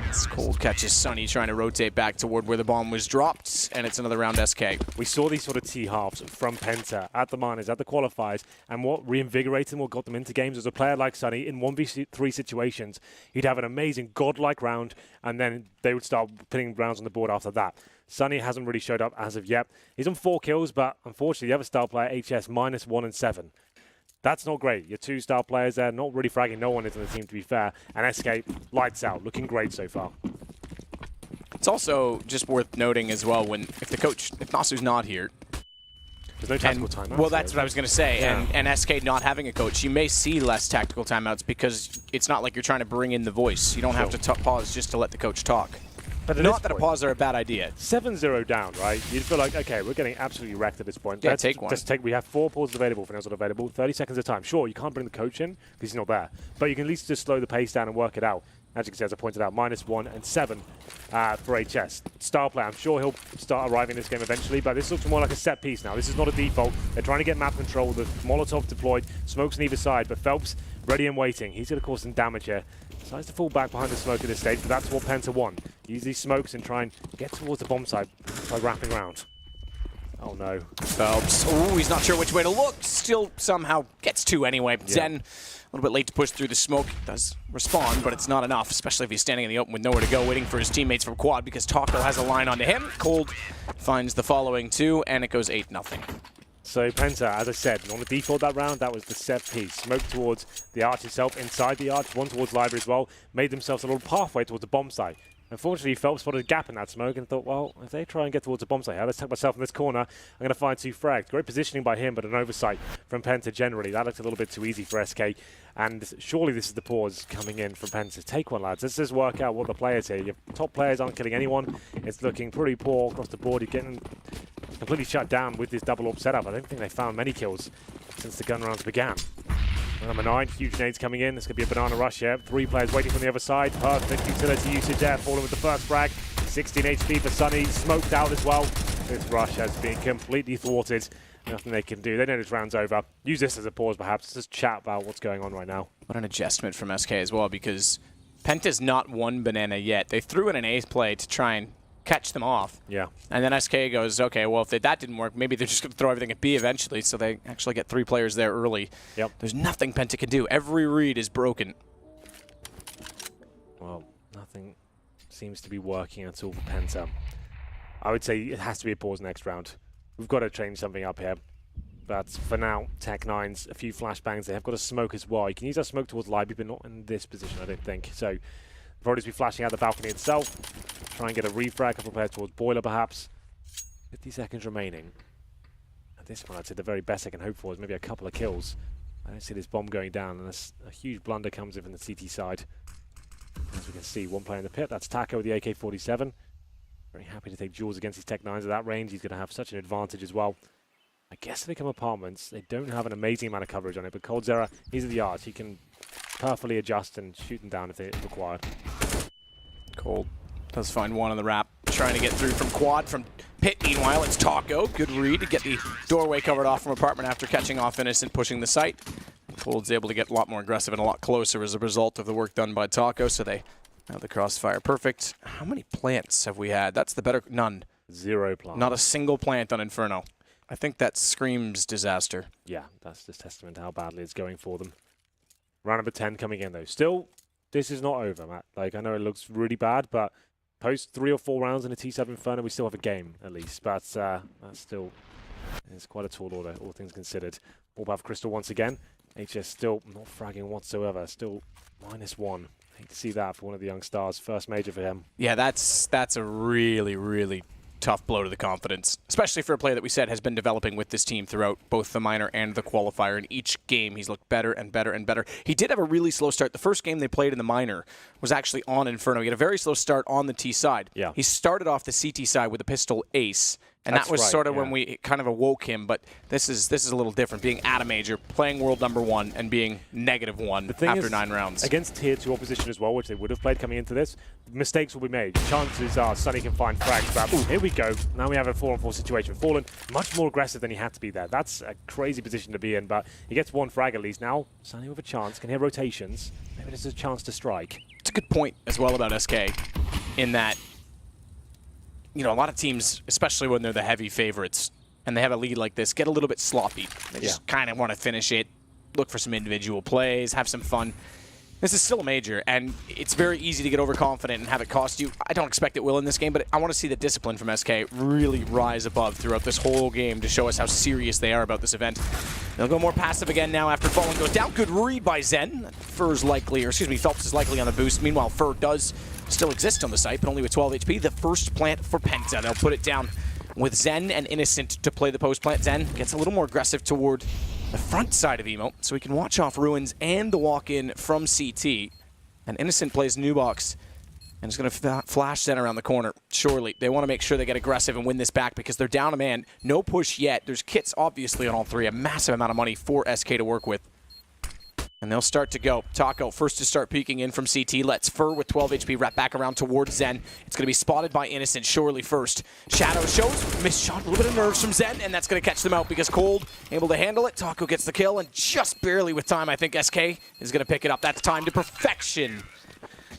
It's Cold catches Sunny trying to rotate back toward where the bomb was dropped, and it's another round SK. We saw these sort of T-halves from Penta at the minors, at the qualifiers, and what reinvigorated them, what got them into games was a player like Sunny in 1v3 situations. He'd have an amazing godlike round, and then they would start putting rounds on the board after that. Sunny hasn't really showed up as of yet. He's on 4 kills, but unfortunately the other star player, HS, -1 and 7. That's not great. Your 2 star players there, not really fragging. No one is in the team, to be fair. And SK, lights out. Looking great so far. It's also just worth noting as well, if Nasu's not here. There's no tactical timeouts. Well, that's what I was going to say. Yeah. And SK not having a coach, you may see less tactical timeouts because it's not like you're trying to bring in the voice. You don't have to pause just to let the coach talk. But not that a pause are a bad idea. 7-0 down, right? You'd feel like, okay, we're getting absolutely wrecked at this point. Yeah, take one. We have 4 pauses available for not available, 30 seconds of time. Sure, you can't bring the coach in because he's not there, but you can at least just slow the pace down and work it out. As you can see, as I pointed out, -1 and 7 for HS. Star player, I'm sure he'll start arriving in this game eventually, but this looks more like a set piece now. This is not a default. They're trying to get map control. The Molotov deployed, smokes on either side, but Phelps ready and waiting. He's going to cause some damage here. Decides to fall back behind the smoke at this stage, but that's what Penta want. Use these smokes and try and get towards the bomb site by wrapping around. Oh no. Phelps. Oh, he's not sure which way to look. Still somehow gets 2 anyway. Yeah. Zen, a little bit late to push through the smoke. Does respond, but it's not enough, especially if he's standing in the open with nowhere to go, waiting for his teammates from quad because Taco has a line onto him. Cold finds the following 2, and it goes 8-0. So Penta, as I said, on the default that round, that was the set piece. Smoke towards the arch itself, inside the arch, one towards library as well. Made themselves a little pathway towards the bomb site. Unfortunately, Phelps spotted a gap in that smoke and thought, well, if they try and get towards the bomb site here, let's tuck myself in this corner. I'm going to find 2 frags. Great positioning by him, but an oversight from Penta generally. That looks a little bit too easy for SK. And surely this is the pause coming in from Penta. Take one, lads. Let's just work out what the players here. Your top players aren't killing anyone. It's looking pretty poor across the board. You're getting completely shut down with this double AWP setup. I don't think they found many kills since the gun rounds began. Number 9, huge nades coming in. This could be a banana rush here. 3 players waiting from the other side. Perfect utility usage there. Falling with the first frag. 16 HP for Sunny. Smoked out as well. This rush has been completely thwarted. Nothing they can do. They know this round's over. Use this as a pause, perhaps. Just chat about what's going on right now. What an adjustment from SK as well, because Penta's not won banana yet. They threw in an ace play to try and catch them off. Yeah. And then SK goes, okay, well, if that didn't work, maybe they're just going to throw everything at B eventually, so they actually get 3 players there early. Yep. There's nothing Penta can do. Every read is broken. Well, nothing seems to be working at all for Penta. I would say it has to be a pause next round. We've got to change something up here. But for now, Tech9's a few flashbangs. They have got a smoke as well. You can use that smoke towards Libby, but not in this position, I don't think. So, probably just be flashing out the balcony itself. Try and get a refrag, a couple players towards Boiler, perhaps. 50 seconds remaining. At this point, I'd say the very best I can hope for is maybe a couple of kills. I don't see this bomb going down, unless a huge blunder comes in from the CT side. As we can see, 1 player in the pit. That's Taco with the AK-47. Very happy to take duels against these Tech9s at that range. He's going to have such an advantage as well. I guess they become apartments. They don't have an amazing amount of coverage on it, but Coldzera, he's at the arch. He can perfectly adjust and shoot them down if they require. Cold does find 1 on the wrap. Trying to get through from quad from pit. Meanwhile, it's Taco. Good read to get the doorway covered off from apartment after catching off Innocent, pushing the site. Cold's able to get a lot more aggressive and a lot closer as a result of the work done by Taco, so they have the crossfire. Perfect. How many plants have we had? That's the better... None. 0 plants. Not a single plant on Inferno. I think that screams disaster. Yeah, that's just testament to how badly it's going for them. Round number 10 coming in, though. Still, this is not over, Matt. Like, I know it looks really bad, but post 3 or 4 rounds in a T7 Inferno, we still have a game, at least. But that still is quite a tall order, all things considered. All above Crystal once again. HS still not fragging whatsoever. Still -1. Hate to see that for one of the young stars. First major for him. Yeah, that's a really, really tough blow to the confidence, especially for a player that we said has been developing with this team throughout both the minor and the qualifier. In each game, he's looked better and better and better. He did have a really slow start. The first game they played in the minor was actually on Inferno. He had a very slow start on the T side. Yeah. He started off the CT side with a pistol ace, and That's that was right, sort of yeah. when we kind of awoke him. But this is a little different, being at a major, playing world #1, and being -1 after 9 rounds. Against tier 2 opposition as well, which they would have played coming into this, mistakes will be made. Chances are Sunny can find frags, but here we go. Now we have a 4-on-4 situation. Fallen much more aggressive than he had to be there. That's a crazy position to be in, but he gets 1 frag at least. Now Sunny with a chance, can hear rotations. Maybe there's a chance to strike. It's a good point as well about SK in that, you know, a lot of teams, especially when they're the heavy favorites and they have a lead like this, get a little bit sloppy. They just kind of want to finish it, look for some individual plays, have some fun. This is still a major, and it's very easy to get overconfident and have it cost you. I don't expect it will in this game, but I want to see the discipline from SK really rise above throughout this whole game to show us how serious they are about this event. They'll go more passive again now after Fallen goes down. Good read by Zen. Phelps is likely on the boost. Meanwhile, Fur does still exist on the site, but only with 12 HP. The first plant for Penta. They'll put it down with Zen and Innocent to play the post plant. Zen gets a little more aggressive toward the front side of Emo, so he can watch off Ruins and the walk-in from CT. And Innocent plays Nubox, and is going to flash Zen around the corner. Surely, they want to make sure they get aggressive and win this back because they're down a man. No push yet. There's kits, obviously, on all 3. A massive amount of money for SK to work with. And they'll start to go. Taco first to start peeking in from CT. Lets Fur with 12 HP wrap back around towards Zen. It's going to be spotted by Innocent, surely first. Shadow shows, missed shot, a little bit of nerves from Zen, and that's going to catch them out because Cold able to handle it. Taco gets the kill, and just barely with time, I think SK is going to pick it up. That's time to perfection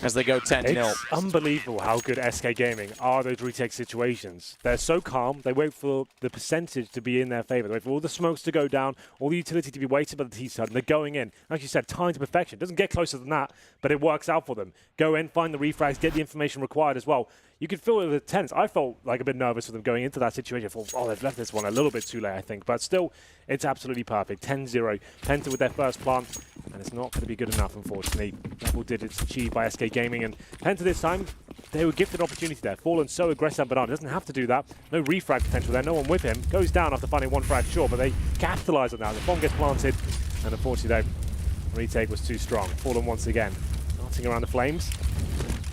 as they go 10-0. It's unbelievable how good SK Gaming are those retake situations. They're so calm. They wait for the percentage to be in their favor. They wait for all the smokes to go down, all the utility to be weighted by the T side, and they're going in. Like you said, time to perfection. It doesn't get closer than that, but it works out for them. Go in, find the refrags, get the information required as well. You could feel it with tense. I felt like a bit nervous for them going into that situation. I thought, oh, they've left this one a little bit too late, I think. But still, it's absolutely perfect. 10-0. Penta with their first plant. And it's not going to be good enough, unfortunately. Double digits achieved by SK Gaming. And Penta this time, they were gifted an opportunity there. Fallen so aggressive, but doesn't have to do that. No refrag potential there, no one with him. Goes down after finding one frag, sure, but they capitalize on that. The bomb gets planted, and unfortunately, though, retake was too strong. Fallen once again, dancing around the flames.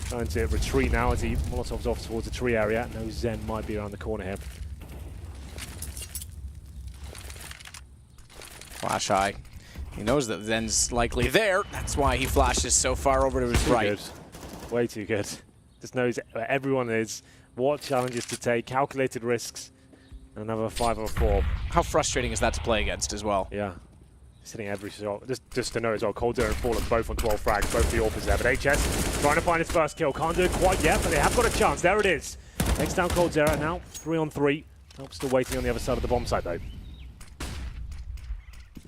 Trying to retreat now as he Molotovs off towards the tree area. No Zen might be around the corner here. Flash high. He knows that Zen's likely there. That's why he flashes so far over to his right. Good. Way too good. Just knows where everyone is, what challenges to take, calculated risks, and another 5 or 4. How frustrating is that to play against as well? Yeah. He's hitting every shot. Just to know as well, coldzera and Fallen both on 12 frags, both the AWPers there. But HS trying to find his first kill. Can't do it quite yet, but they have got a chance. There it is. Takes down coldzera now, 3 on 3. Phelps still waiting on the other side of the bomb site though.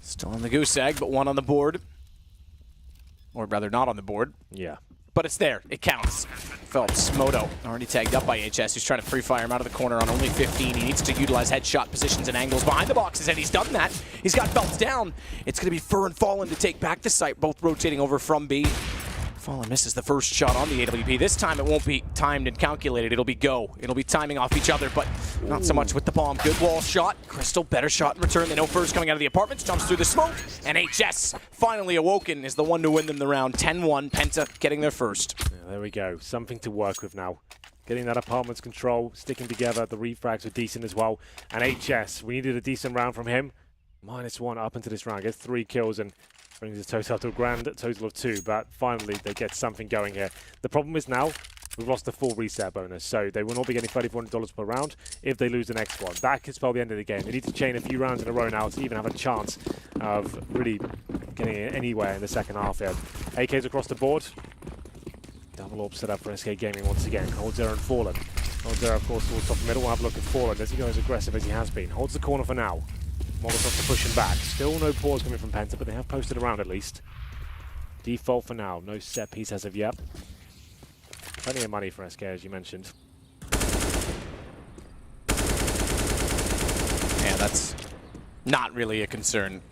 Still on the goose egg, but 1 on the board. Or rather, not on the board. Yeah. But it's there. It counts. Phelps, Moto, already tagged up by HS, who's trying to free fire him out of the corner on only 15. He needs to utilize headshot positions and angles behind the boxes, and he's done that. He's got Phelps down. It's going to be Fur and Fallen to take back the site, both rotating over from B. Fallen misses the first shot on the AWP. This time it won't be timed and calculated. It'll be go. It'll be timing off each other, but not so much with the bomb. Good wall shot. Crystal, better shot in return. They know Fur's coming out of the apartments, jumps through the smoke, and HS, finally awoken, is the one to win them the round. 10-1, Penta getting their first. Yeah, there we go. Something to work with now. Getting that apartments control, sticking together. The refrags were decent as well. And HS, we needed a decent round from him. -1 up into this round. Gets 3 kills and brings his total to a grand total of 2, but finally they get something going here. The problem is now we've lost the full reset bonus, so they will not be getting $3,400 per round if they lose the next one. That could spell the end of the game. They need to chain a few rounds in a row now to even have a chance of really getting anywhere in the second half here. AKs across the board. Double orb set up for SK Gaming once again. coldzera and Fallen. coldzera, of course, towards top of the middle. We'll have a look at Fallen as he goes aggressive as he has been. Holds the corner for now. Molotov to push him back. Still no pause coming from Penta, but they have posted around at least. Default for now. No set piece as of yet. Plenty of money for SK, as you mentioned. Yeah, that's not really a concern.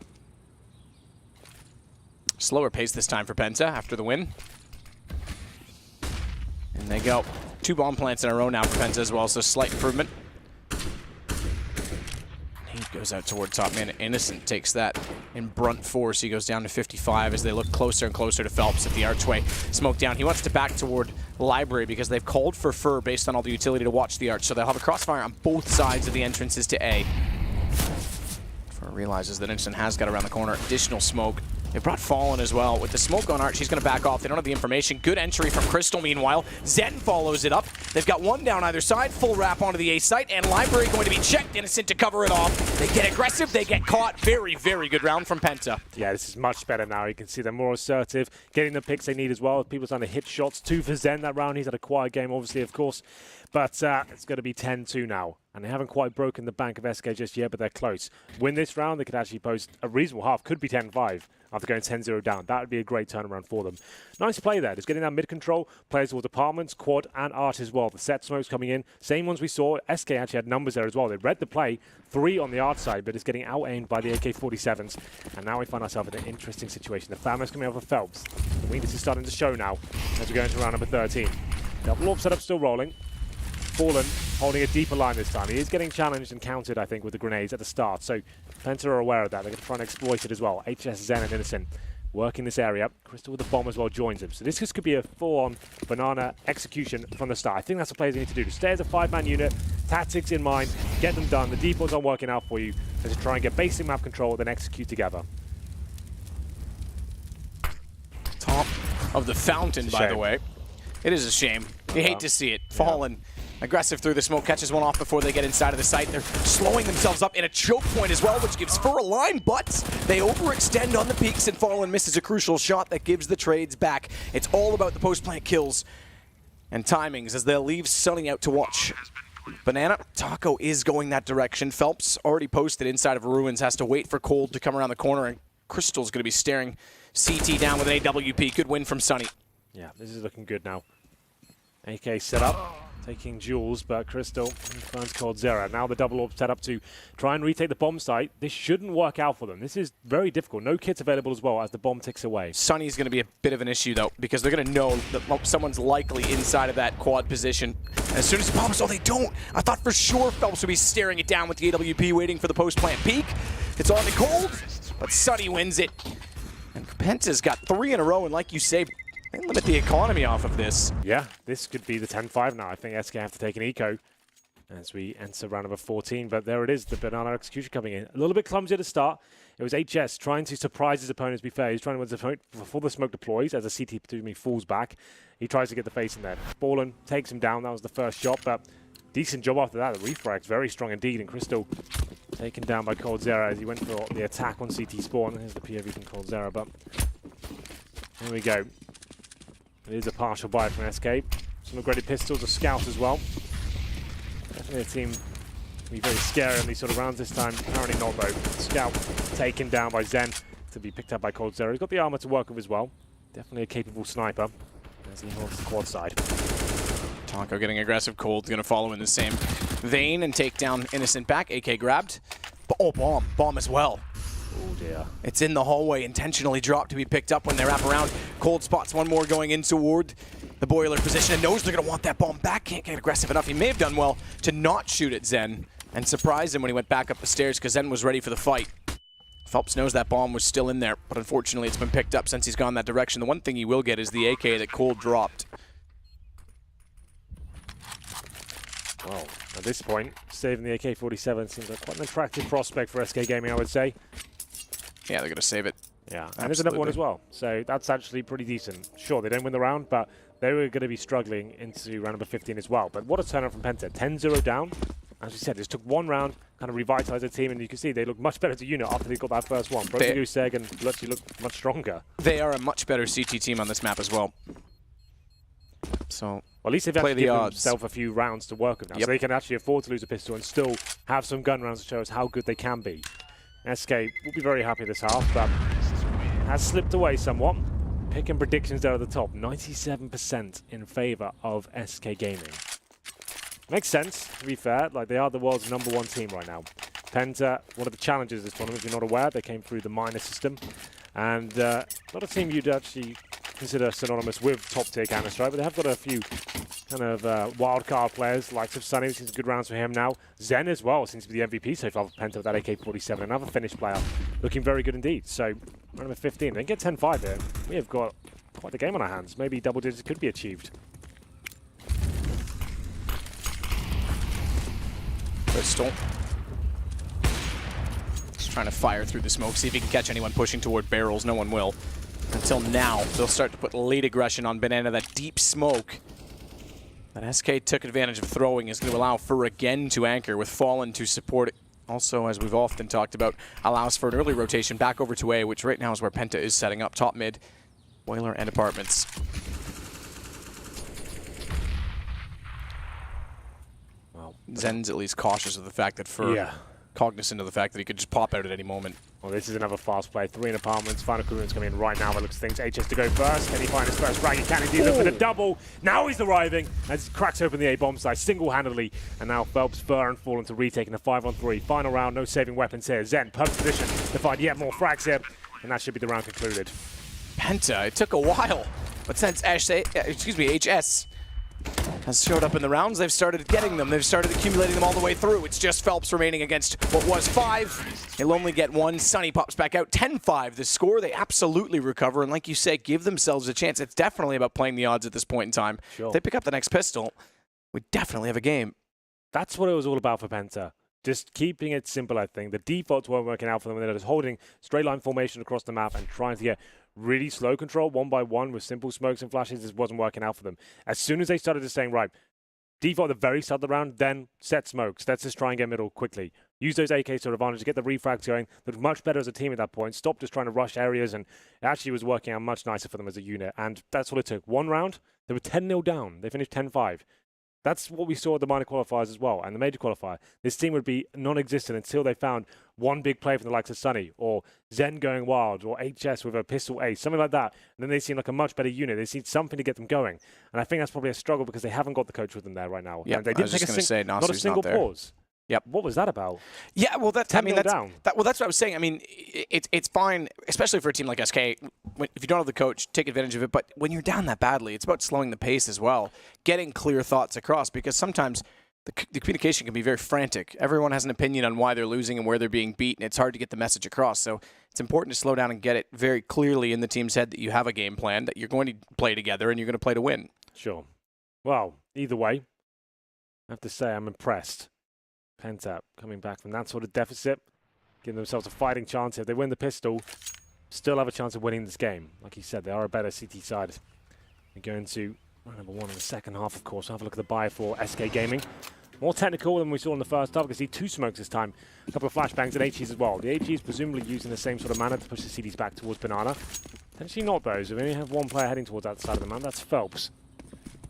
Slower pace this time for Penta after the win. And they go 2 bomb plants in a row now for Penta as well, so slight improvement. Goes out toward top man. Innocent takes that in brunt force. He goes down to 55 as they look closer and closer to Phelps at the archway. Smoke down. He wants to back toward Library because they've called for Fur based on all the utility to watch the arch. So they'll have a crossfire on both sides of the entrances to A. Fur realizes that Innocent has got around the corner. Additional smoke. They brought Fallen as well. With the smoke on Arch, he's going to back off. They don't have the information. Good entry from Crystal, meanwhile. Zen follows it up. They've got 1 down either side. Full wrap onto the A site, and Library going to be checked. Innocent to cover it off. They get aggressive. They get caught. Very, very good round from Penta. Yeah, this is much better now. You can see they're more assertive, getting the picks they need as well. People trying to hit shots. 2 for Zen that round. He's had a quiet game, obviously, of course. But it's going to be 10-2 now. And they haven't quite broken the bank of SK just yet, but they're close. Win this round, they could actually post a reasonable half. Could be 10-5 after going 10-0 down. That would be a great turnaround for them. Nice play there. Just getting that mid-control. Players towards apartments, quad, and arch as well. The set smokes coming in. Same ones we saw. SK actually had numbers there as well. They read the play. 3 on the arch side, but it's getting out-aimed by the AK-47s. And now we find ourselves in an interesting situation. The Famous coming over Phelps. The weakness is starting to show now as we go into round number 13. Double orb setup still rolling. Fallen holding a deeper line this time. He is getting challenged and countered, I think, with the grenades at the start. So Penta are aware of that. They're going to try and exploit it as well. HS, Zen, and Innocent working this area. Crystal with the bomb as well joins him. So this could be a full-on banana execution from the start. I think that's what players need to do. To stay as a 5-man unit, tactics in mind, get them done. The defaults aren't working out for you. And just try and get basic map control, then execute together. Top of the fountain, by the way. It is a shame. You hate to see it. Fallen. Aggressive through the smoke, catches one off before they get inside of the site. They're slowing themselves up in a choke point as well, which gives Fur a line, but they overextend on the peaks, and Fallen misses a crucial shot that gives the trades back. It's all about the post-plant kills and timings as they'll leave Sunny out to watch. Banana, Taco is going that direction. Phelps already posted inside of Ruins, has to wait for Cold to come around the corner, and Crystal's going to be staring CT down with an AWP. Good win from Sunny. Yeah, this is looking good now. AK set up. taking Jules, but Crystal finds coldzera. Now the double orb set up to try and retake the bomb site. This shouldn't work out for them. This is very difficult. No kits available as well as the bomb ticks away. Sunny's going to be a bit of an issue, though, because they're going to know that someone's likely inside of that quad position. And as soon as he pops, oh, they don't. I thought for sure Phelps would be staring it down with the AWP waiting for the post-plant peak. It's on to Cold, but Sunny wins it. And Penta's got 3 in a row, and like you say, they limit the economy off of this. Yeah, this could be the 10-5 now. I think SK have to take an eco as we enter round number 14. But there it is, the banana execution coming in. A little bit clumsy at the start. It was HS trying to surprise his opponents, to be fair. He's trying to win the opponent before the smoke deploys as the CT to me falls back. He tries to get the face in there. Ballin takes him down. That was the first shot, but decent job after that. The refrag's very strong indeed. And Crystal taken down by coldzera as he went for the attack on CT spawn. Here's the POV from coldzera, but here we go. It is a partial buy from SK. Some upgraded pistols, a scout as well. Definitely a team to be very scary in these sort of rounds this time. Apparently not though. Scout taken down by Zen to be picked up by coldzera. He's got the armor to work with as well. Definitely a capable sniper as he holds the quad side. Taco getting aggressive. Cold's going to follow in the same vein and take down Innocent back. AK grabbed. Oh, bomb. Bomb as well. Oh dear. It's in the hallway, intentionally dropped to be picked up when they wrap around. Cold spots one more going in toward the boiler position and knows they're going to want that bomb back. Can't get aggressive enough. He may have done well to not shoot at Zen and surprise him when he went back up the stairs because Zen was ready for the fight. Phelps knows that bomb was still in there, but unfortunately it's been picked up since he's gone that direction. The one thing he will get is the AK that Cold dropped. Well, at this point, saving the AK-47 seems like quite an attractive prospect for SK Gaming, I would say. Yeah, they're going to save it. Yeah, and there's another one as well. So that's actually pretty decent. Sure, they don't win the round, but they were going to be struggling into round number 15 as well. But what a turnout from Penta. 10-0 down. As we said, this took one round, kind of revitalized the team, and you can see they look much better as a unit after they got that first one. Broken Goose Egg and actually look much stronger. They are a much better CT team on this map as well. So, well, at least they've play actually the given odds. themselves a few rounds to work with now. Yep. So they can actually afford to lose a pistol and still have some gun rounds to show us how good they can be. SK will be very happy this half, but has slipped away somewhat. Picking predictions there at the top, 97% in favor of SK Gaming. Makes sense, to be fair. Like, they are the world's #1 team right now. Penta, one of the challenges of this tournament, if you're not aware, they came through the minor system. And not a team you'd actually consider synonymous with top-tier Counter-Strike, but they have got a few kind of wild-card players, likes of Sunny, which is good rounds for him now. Zen as well seems to be the MVP so far for Penta with that AK-47. Another finished player, looking very good indeed. So, round number 15. They get 10-5 here. We have got quite the game on our hands. Maybe double digits could be achieved. Crystal. Just trying to fire through the smoke, see if he can catch anyone pushing toward barrels. No one will. Until now, they'll start to put late aggression on Banana. That deep smoke that SK took advantage of throwing is going to allow Fur again to anchor with Fallen to support it. Also, as we've often talked about, allows for an early rotation back over to A, which right now is where Penta is setting up top mid, boiler and apartments. Well, Zen's at least cautious of the fact that Fur, cognizant of the fact that he could just pop out at any moment. Well, this is another fast play. 3 in apartments. Final Kuru's coming in right now. By looks of things, HS to go first. Can he find his first frag? He can indeed. Look for the double. Now he's arriving as he cracks open the A bomb site single-handedly. And now Phelps, Fur, and Fallen to retaking the 5-on-3. Final round, no saving weapons here. Zen, perfect position to find yet more frags here. And that should be the round concluded. Penta, it took a while, but since HS has showed up in the rounds, they've started getting them. They've started accumulating them all the way through. It's just Phelps remaining against what was 5. They'll only get 1. Sunny pops back out. 10-5 the score. They absolutely recover, and like you say, give themselves a chance. It's definitely about playing the odds at this point in time. Sure. If they pick up the next pistol, we definitely have a game. That's what it was all about for Penta. Just keeping it simple, I think. The defaults weren't working out for them, and they're just holding straight line formation across the map and trying to get really slow control, one by one, with simple smokes and flashes. This wasn't working out for them. As soon as they started just saying, right, default at the very start of the round, then set smokes. Let's just try and get middle quickly. Use those AKs to advantage, get the refrags going. They looked much better as a team at that point. Stop just trying to rush areas, and it actually was working out much nicer for them as a unit. And that's what it took. One round, they were 10-0 down. They finished 10-5. That's what we saw at the minor qualifiers as well, and the major qualifier. This team would be non-existent until they found one big play from the likes of Sunny, or Zen going wild, or HS with a pistol ace, something like that. And then they seem like a much better unit. They need something to get them going. And I think that's probably a struggle because they haven't got the coach with them there right now. Yeah, and they didn't take not a single pause. Yep. What was that about? Yeah, well, that's down. that's what I was saying. I mean, it's fine, especially for a team like SK. If you don't have the coach, take advantage of it. But when you're down that badly, it's about slowing the pace as well, getting clear thoughts across. Because sometimes the communication can be very frantic. Everyone has an opinion on why they're losing and where they're being beat, and it's hard to get the message across. So it's important to slow down and get it very clearly in the team's head that you have a game plan, that you're going to play together, and you're going to play to win. Sure. Well, either way, I have to say I'm impressed. PENTA coming back from that sort of deficit, giving themselves a fighting chance. If they win the pistol, still have a chance of winning this game. Like you said, they are a better CT side. We're going to round number 1 in the second half, of course. We'll have a look at the buy for SK Gaming. More technical than we saw in the first half. We can see 2 smokes this time. A couple of flashbangs and HEs as well. The HEs presumably using the same sort of manner to push the CDs back towards Banana. Potentially not those. We only have one player heading towards that side of the map. That's Phelps.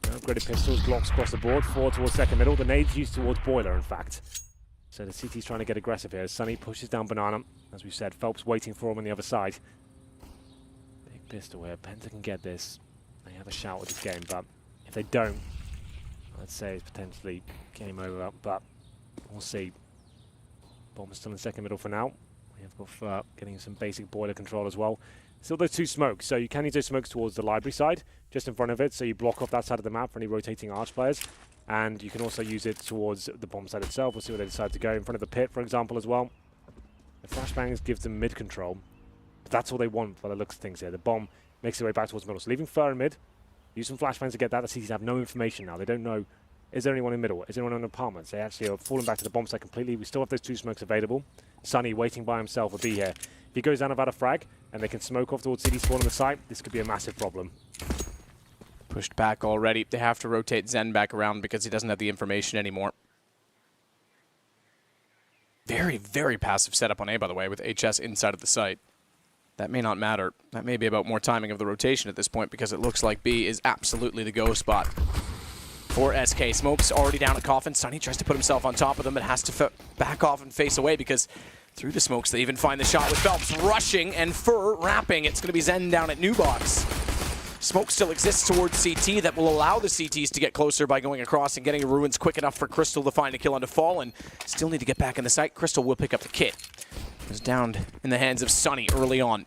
Upgraded pistols, blocks across the board. 4 towards second middle. The nades used towards Boiler, in fact. So the CT's trying to get aggressive here. Sunny pushes down Banana. As we said, Phelps waiting for him on the other side. Big pistol here. PENTA can get this. They have a shout at this game, but if they don't, I'd say it's potentially game over, but we'll see. Bomb is still in second middle for now. We have got Fur getting some basic Boiler control as well. Still those 2 smokes, so you can use those smokes towards the library side, just in front of it, so you block off that side of the map for any rotating arch players. And you can also use it towards the bomb side itself. We'll see where they decide to go. In front of the pit, for example, as well. The flashbangs gives them mid control. But that's all they want by the looks of things here. The bomb makes its way back towards middle. So leaving Fur in mid. Use some flashbangs to get that. The CTs have no information now. They don't know, is there anyone in middle? Is there anyone in apartments? They actually are falling back to the bomb site completely. We still have those 2 smokes available. Sunny waiting by himself will be here. If he goes down without a frag, and they can smoke off towards CD spawn on the site, this could be a massive problem. Pushed back already. They have to rotate Zen back around because he doesn't have the information anymore. Very, very passive setup on A, by the way, with HS inside of the site. That may not matter. That may be about more timing of the rotation at this point because it looks like B is absolutely the go spot for SK. Smoke's already down at Coffin. Sunny tries to put himself on top of them but has to back off and face away because through the smokes they even find the shot with Phelps rushing and Fur wrapping. It's going to be Zen down at New Box. Smoke still exists towards CT that will allow the CTs to get closer by going across and getting ruins quick enough for Crystal to find a kill onto Fallen. Still need to get back in the site. Crystal will pick up the kit. It was down in the hands of Sunny early on.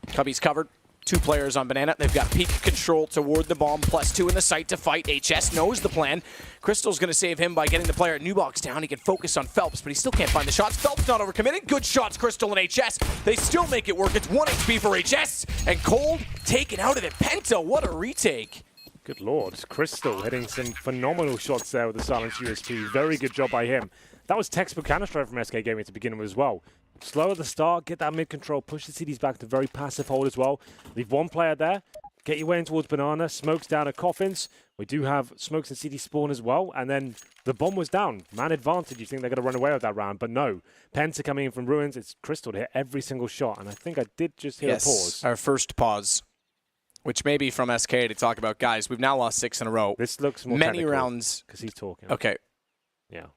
Cubby's covered. 2 players on Banana. They've got peak control toward the bomb. +2 in the site to fight. HS knows the plan. Crystal's going to save him by getting the player at New Box down. He can focus on Phelps, but he still can't find the shots. Phelps not overcommitted. Good shots, Crystal and HS. They still make it work. It's 1 HP for HS. And Cold taken out of it. PENTA, what a retake. Good lord. Crystal hitting some phenomenal shots there with the silenced USP. Very good job by him. That was textbook Counter-Strike from SK Gaming to begin with as well. Slow at the start, get that mid-control, push the CDs back to very passive hold as well. Leave 1 player there, get your way in towards Banana, smokes down at Coffins. We do have smokes and CD spawn as well, and then the bomb was down. Man advantage, you think they're going to run away with that round, but no. PENTA coming in from Ruins, it's Crystal to hit every single shot, and I think I did just hear a pause. Our first pause, which may be from SK to talk about, guys, we've now lost 6 in a row. This looks more many rounds. Because he's talking. Okay. Yeah.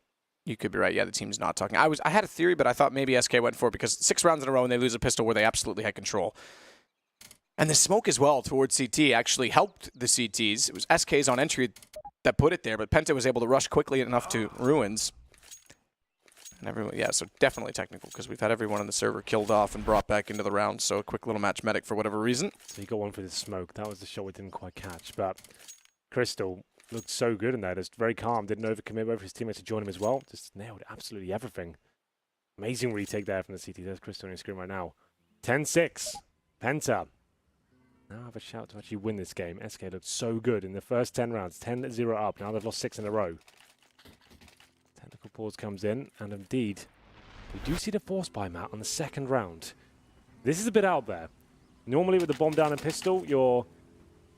You could be right. Yeah, the team's not talking. I had a theory, but I thought maybe SK went for it because 6 rounds in a row and they lose a pistol where they absolutely had control. And the smoke as well towards CT actually helped the CTs. It was SK's on entry that put it there, but PENTA was able to rush quickly enough to Ruins. And everyone, yeah, so definitely technical because we've had everyone on the server killed off and brought back into the round. So a quick little match medic for whatever reason. So he got 1 for the smoke. That was the shot we didn't quite catch, but Crystal looked so good in there, just very calm, didn't overcommit, wait for his teammates to join him as well. Just nailed absolutely everything. Amazing retake there from the CT. There's Crystal on your screen right now. 10-6. PENTA. Now I have a shout to actually win this game. SK looked so good in the first 10 rounds. 10-0 up. Now they've lost 6 in a row. Technical pause comes in, and indeed, we do see the force buy Matt on the second round. This is a bit out there. Normally with the bomb down and pistol, you're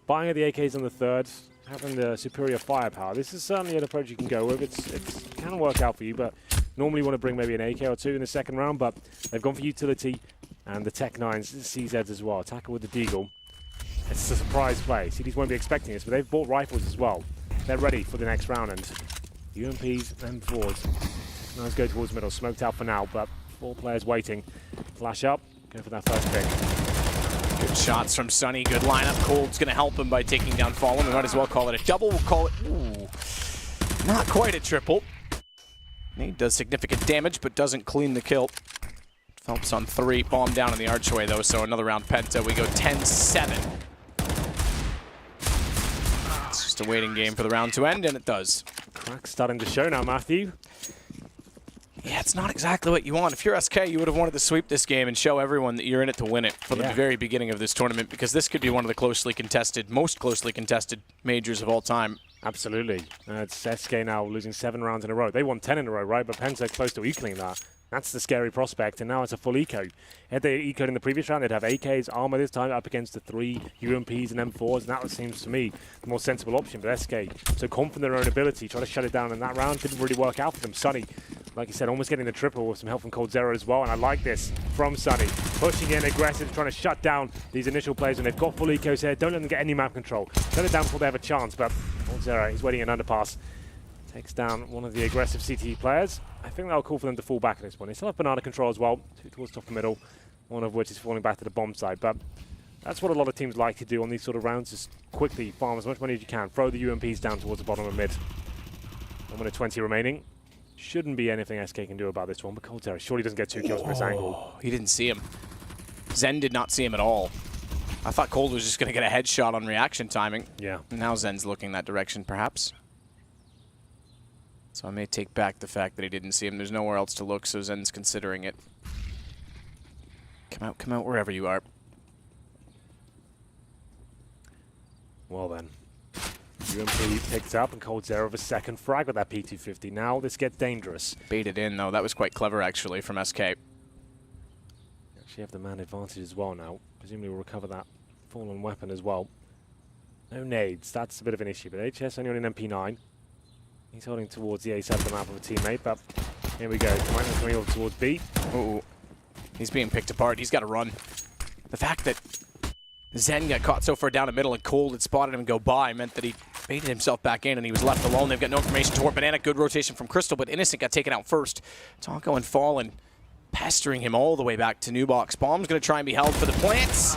buying at the AKs on the third, having the superior firepower. This is certainly an approach you can go with. It can work out for you, but normally you want to bring maybe an AK or 2 in the second round, but they've gone for utility and the Tech 9s, CZs as well. Attacker with the Deagle. It's a surprise play. CDs won't be expecting this, but they've bought rifles as well. they're ready for the next round. And UMPs, M4s. Nice go towards middle. Smoked out for now, but 4 players waiting. Flash up, go for that first pick. Good shots from Sunny. Good lineup. Cold's going to help him by taking down Fallen. We might as well call it a double. We'll call it, ooh, not quite a triple. He does significant damage, but doesn't clean the kill. Phelps on 3. Bomb down in the archway, though, so another round Penta. We go 10-7. It's just a waiting game for the round to end, and it does. Crack's starting to show now, Matthew. Yeah, it's not exactly what you want. If you're SK, you would have wanted to sweep this game and show everyone that you're in it to win it from the very beginning of this tournament, because this could be one of the most closely contested majors of all time. Absolutely. It's SK now losing 7 rounds in a row. They won 10 in a row, right? But Penta close to equaling that. That's the scary prospect, and now it's a full eco. Had they ecoed in the previous round, they'd have AKs, armor this time up against the 3 UMPs and M4s, and that seems to me the more sensible option. But SK, so confident in their own ability, try to shut it down in that round, didn't really work out for them. Sunny, like you said, almost getting the triple with some help from coldzera as well, and I like this from Sunny. Pushing in, aggressive, trying to shut down these initial players, and they've got full ecos here. Don't let them get any map control. Shut it down before they have a chance, but coldzera, he's waiting an underpass. Takes down one of the aggressive CTE players. I think that'll call for them to fall back at this point. They still have banana control as well, 2 towards top and middle, one of which is falling back to the bomb side. But that's what a lot of teams like to do on these sort of rounds, just quickly farm as much money as you can, throw the UMPs down towards the bottom of mid. 1 minute 20 remaining. Shouldn't be anything SK can do about this one, but coldzera surely doesn't get 2 kills from this angle. He didn't see him. Zen did not see him at all. I thought Cold was just going to get a headshot on reaction timing. Yeah. Now Zen's looking that direction, perhaps. So I may take back the fact that he didn't see him. There's nowhere else to look, so Zen's considering it. Come out wherever you are. Well then. UMP picked up and coldzera with a second frag with that P250. Now this gets dangerous. Baited in, though. That was quite clever, actually, from SK. Actually have the man advantage as well now. Presumably we'll recover that fallen weapon as well. No nades, that's a bit of an issue, but HS only on an MP9. He's holding towards the A side of the map of a teammate, but here we go. Coming over towards B. Ooh. He's being picked apart. He's got to run. The fact that Zen got caught so far down the middle and Cold had spotted him go by meant that he baited himself back in and he was left alone. They've got no information toward Banana. Good rotation from Crystal, but Innocent got taken out first. Taco and Fallen pestering him all the way back to New Box. Bomb's going to try and be held for the plants.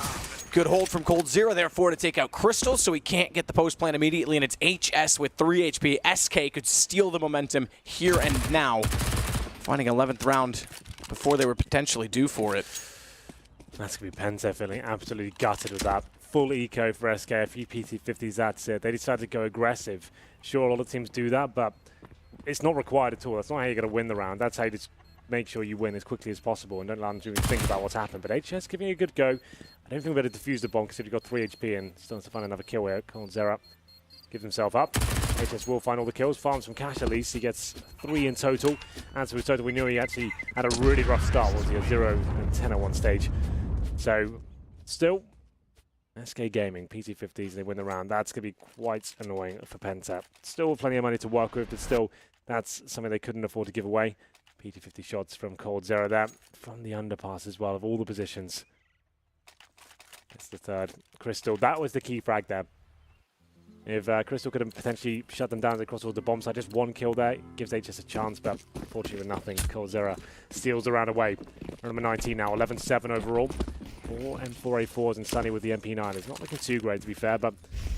Good hold from coldzera, therefore, to take out Crystal, so he can't get the post plant immediately, and it's HS with 3 HP. SK could steal the momentum here and now, finding 11th round before they were potentially due for it. That's going to be Penta feeling absolutely gutted with that. Full eco for SK, a few PT50s, that's it. They decided to go aggressive. Sure, a lot of teams do that, but it's not required at all. That's not how you're going to win the round. That's how you just make sure you win as quickly as possible and don't allow them to even think about what's happened. But HS giving it a good go. I don't think we better defuse the bomb because you've got 3 HP and still has to find another kill here. coldzera gives himself up. HS will find all the kills. Farms from Cash at least. He gets 3 in total. And so his total, we knew he actually had a really rough start. Was he a 0 and 10 at one stage? So still, SK Gaming, PT50s, they win the round. That's going to be quite annoying for Penta. Still plenty of money to work with, but still, that's something they couldn't afford to give away. PT50 shots from coldzera there. From the underpass as well, of all the positions. It's the third. Crystal, that was the key frag there. If Crystal could have potentially shut them down across all the bomb side, just 1 kill there, gives HS a chance, but unfortunately with nothing, coldzera steals the round away. Number 19 now, 11-7 overall. 4 M4A4s and Sunny with the MP9. It's not looking too great, to be fair, but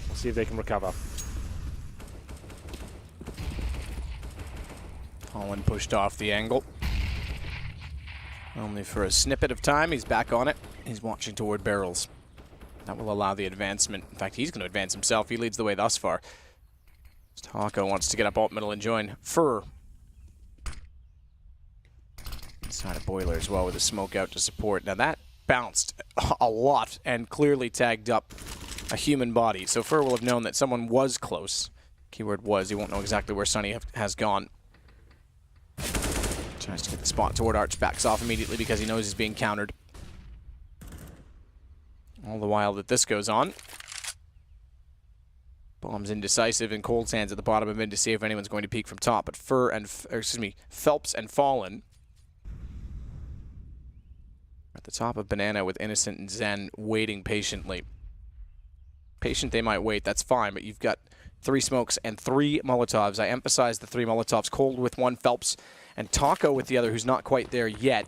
we'll see if they can recover. Holland pushed off the angle. Only for a snippet of time. He's back on it. He's watching toward barrels. That will allow the advancement. In fact, he's going to advance himself. He leads the way thus far. Taco wants to get up alt middle and join Fur. Inside a boiler as well with a smoke out to support. Now that bounced a lot and clearly tagged up a human body. So Fur will have known that someone was close. Keyword was. He won't know exactly where Sunny has gone. Tries to get the spot toward Arch. Backs off immediately because he knows he's being countered. All the while that this goes on. Bomb's indecisive and Cold's hands at the bottom of mid to see if anyone's going to peek from top. But Phelps and Fallen at the top of Banana with Innocent and Zen waiting patiently. patient they might wait. That's fine, but you've got 3 smokes and 3 Molotovs. I emphasize the 3 Molotovs. Cold with 1, Phelps and Taco with the other, who's not quite there yet.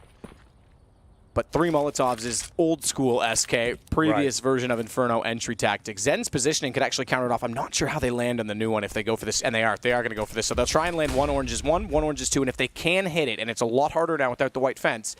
But 3 Molotovs is old school SK, previous version of Inferno entry tactics. Zen's positioning could actually counter it off. I'm not sure how they land on the new one if they go for this, and they are going to go for this. So they'll try and land 1 oranges 1, 1 oranges 2, and if they can hit it, and it's a lot harder now without the white fence,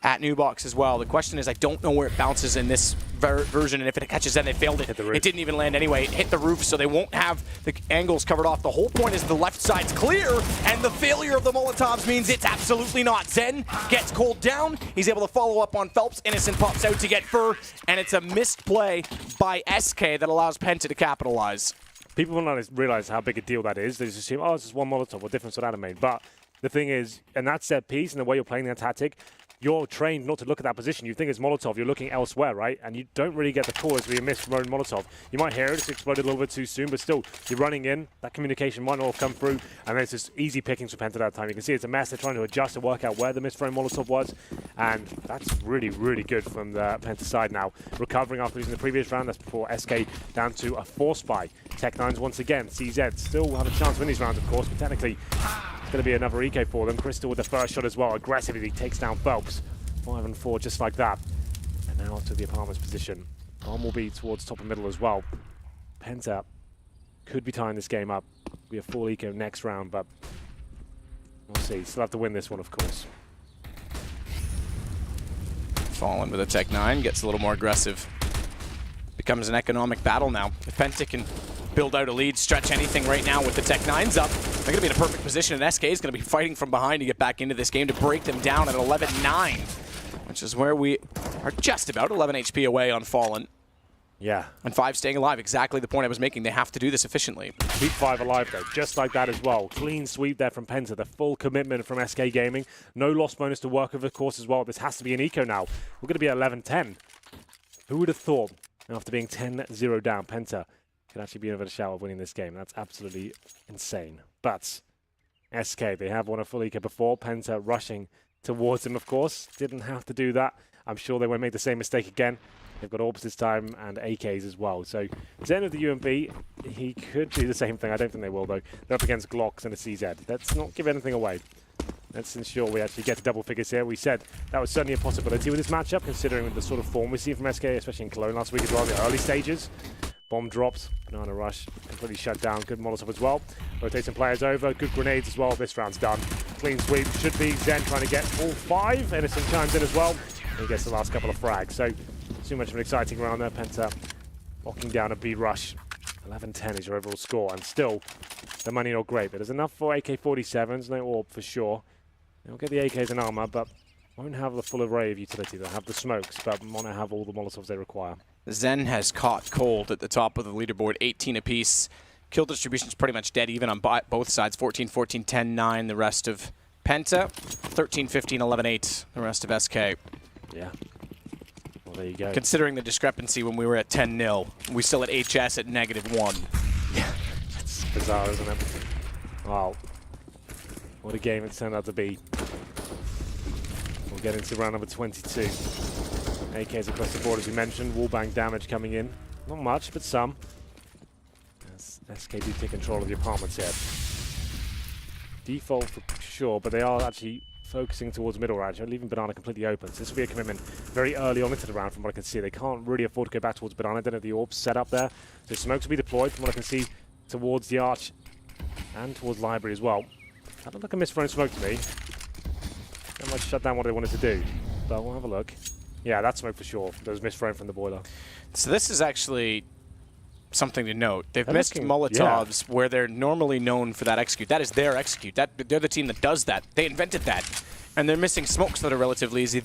at new box as well. The question is, I don't know where it bounces in this version, and if it catches Zen, they failed it. It didn't even land anyway. It hit the roof, so they won't have the angles covered off. The whole point is the left side's clear, and the failure of the Molotovs means it's absolutely not. Zen gets Cold down. He's able to follow up on Phelps. Innocent pops out to get Fur, and it's a missed play by SK that allows Penta to capitalize. People will not realize how big a deal that is. They just assume, oh, it's just 1 Molotov. What difference would that have made? But the thing is, in that set piece and the way you're playing that tactic, you're trained not to look at that position. You think it's Molotov, you're looking elsewhere, right? And you don't really get the call as we miss from own Molotov. You might hear it, it's exploded a little bit too soon, but still, you're running in, that communication might not have come through, and then it's just easy pickings for Penta that time. You can see it's a mess, they're trying to adjust to work out where the misthrown Molotov was, and that's really, really good from the Penta side now. Recovering after losing the previous round, that's before SK down to a 4 spy. Tech9s once again, CZ still have a chance to win these rounds, of course, but technically, it's going to be another eco for them. Crystal with the first shot as well, aggressively he takes down Phelps. 5 and 4 just like that. And now to the apartment's position. Bomb will be towards top and middle as well. Penta could be tying this game up. Be a full eco next round, but we'll see. Still have to win this one, of course. Fallen with a Tech9, gets a little more aggressive. Becomes an economic battle now. If Penta can build out a lead, stretch anything right now with the Tech9s up, they're going to be in a perfect position, and SK is going to be fighting from behind to get back into this game to break them down at 11-9, which is where we are just about 11 HP away on Fallen. Yeah. And 5 staying alive, exactly the point I was making. They have to do this efficiently. Keep 5 alive though, just like that as well. Clean sweep there from Penta, the full commitment from SK Gaming. No loss bonus to work with, of course, as well. This has to be an eco now. We're going to be at 11-10. Who would have thought, after being 10-0 down, Penta could actually be in a shout of winning this game? That's absolutely insane. But SK, they have won a full eco before. Penta rushing towards him, of course. Didn't have to do that. I'm sure they won't make the same mistake again. They've got orbs this time and AKs as well. So Zen of the UMP, he could do the same thing. I don't think they will, though. They're up against Glocks and a CZ. Let's not give anything away. Let's ensure we actually get to double figures here. We said that was certainly a possibility with this matchup, considering the sort of form we see from SK, especially in Cologne last week as well, the early stages. Bomb dropped, Banana Rush completely shut down. Good Molotov as well. Rotating players over, good grenades as well. This round's done. Clean sweep should be Zen trying to get all 5. Innocent chimes in as well. He gets the last couple of frags. So, too much of an exciting round there. Penta locking down a B rush. 11-10 is your overall score, and still the money not great. But there's enough for AK-47s, no AWP for sure. They'll get the AKs and armor, but won't have the full array of utility. They'll have the smokes, but won't have all the Molotovs they require. Zen has caught Cold at the top of the leaderboard, 18 apiece. Kill distribution's pretty much dead even on both sides, 14, 14, 10, 9, the rest of Penta, 13, 15, 11, 8, the rest of SK. Yeah. Well, there you go. Considering the discrepancy when we were at 10-0, we still at HS at -1. Yeah, it's bizarre, isn't it? Wow. What a game it's turned out to be. We'll get into round number 22. AKs across the board, as we mentioned. Wallbang damage coming in. Not much, but some. As SK do take control of the apartments here. Default for sure, but they are actually focusing towards middle range, leaving Banana completely open. So this will be a commitment very early on into the round from what I can see. They can't really afford to go back towards Banana. Don't have the orbs set up there. So smokes will be deployed from what I can see towards the arch and towards library as well. That looked like a misthrown smoke to me. That might shut down what they wanted to do, but we'll have a look. Yeah, that smoke for sure. That was misthrown from the boiler. So this is actually something to note. They've missed Molotovs where they're normally known for that execute. That is their execute. They're the team that does that. They invented that. And they're missing smokes that are relatively easy.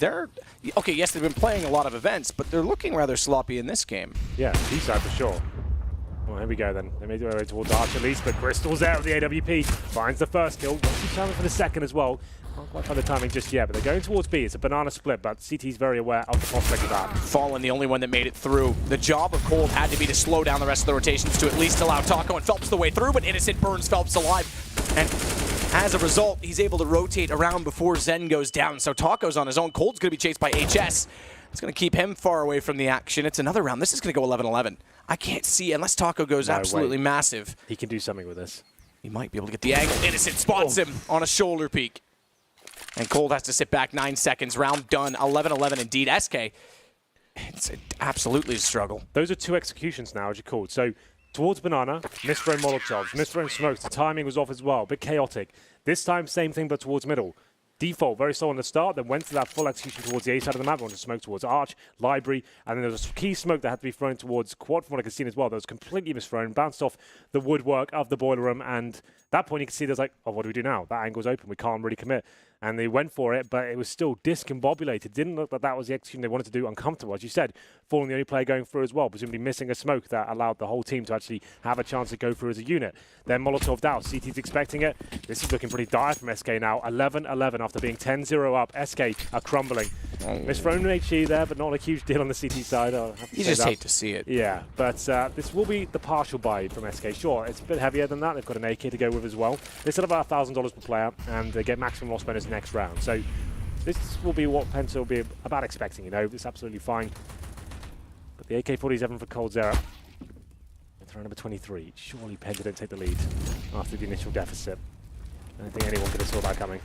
Okay, yes, they've been playing a lot of events, but they're looking rather sloppy in this game. Yeah, B-side for sure. Well, here we go then. They made their way towards Arch at least, but Crystal's out of the AWP. Finds the first kill. He's challenging for the second as well. Can't quite find the timing just yet, but they're going towards B. It's a Banana split, but CT's very aware of the prospect of that. Fallen, the only one that made it through. The job of Cold had to be to slow down the rest of the rotations to at least allow Taco and Phelps the way through, but Innocent burns Phelps alive. And as a result, he's able to rotate around before Zen goes down. So Taco's on his own. Cold's going to be chased by HS. It's going to keep him far away from the action. It's another round. This is going to go 11-11. I can't see, unless Taco goes absolutely massive. He can do something with this. He might be able to get the angle. Innocent spots him on a shoulder peek. And Cold has to sit back 9 seconds. Round done. 11-11 indeed. SK, it's absolutely a struggle. Those are 2 executions now, as you called. So towards Banana, misthrown Molotovs, misthrown smokes. The timing was off as well. A bit chaotic. This time, same thing, but towards middle. Default, very slow on the start, then went to that full execution towards the A side of the map, went to smoke towards Arch, Library, and then there was a key smoke that had to be thrown towards Quad, from what I could see as well. That was completely misthrown, bounced off the woodwork of the boiler room, and at that point you could see there's like, oh, what do we do now? That angle's open, we can't really commit. And they went for it, but it was still discombobulated. Didn't look like that was the execution they wanted to do. Uncomfortable, as you said. Falling the only player going through as well, presumably missing a smoke that allowed the whole team to actually have a chance to go through as a unit. Then Molotov down. CT's expecting it. This is looking pretty dire from SK now. 11-11 after being 10-0 up. SK are crumbling. Misthrown HE there, but not a huge deal on the CT side. You just hate to see it. Yeah, but this will be the partial buy from SK. Sure, it's a bit heavier than that. They've got an AK to go with as well. They still have about $1,000 per player, and they get maximum loss bonus next round. So this will be what Penta will be about expecting, you know. It's absolutely fine. But the AK-47 for Cold Zero. Throw number 23. Surely Penta didn't take the lead after the initial deficit. I don't think anyone could have saw that coming.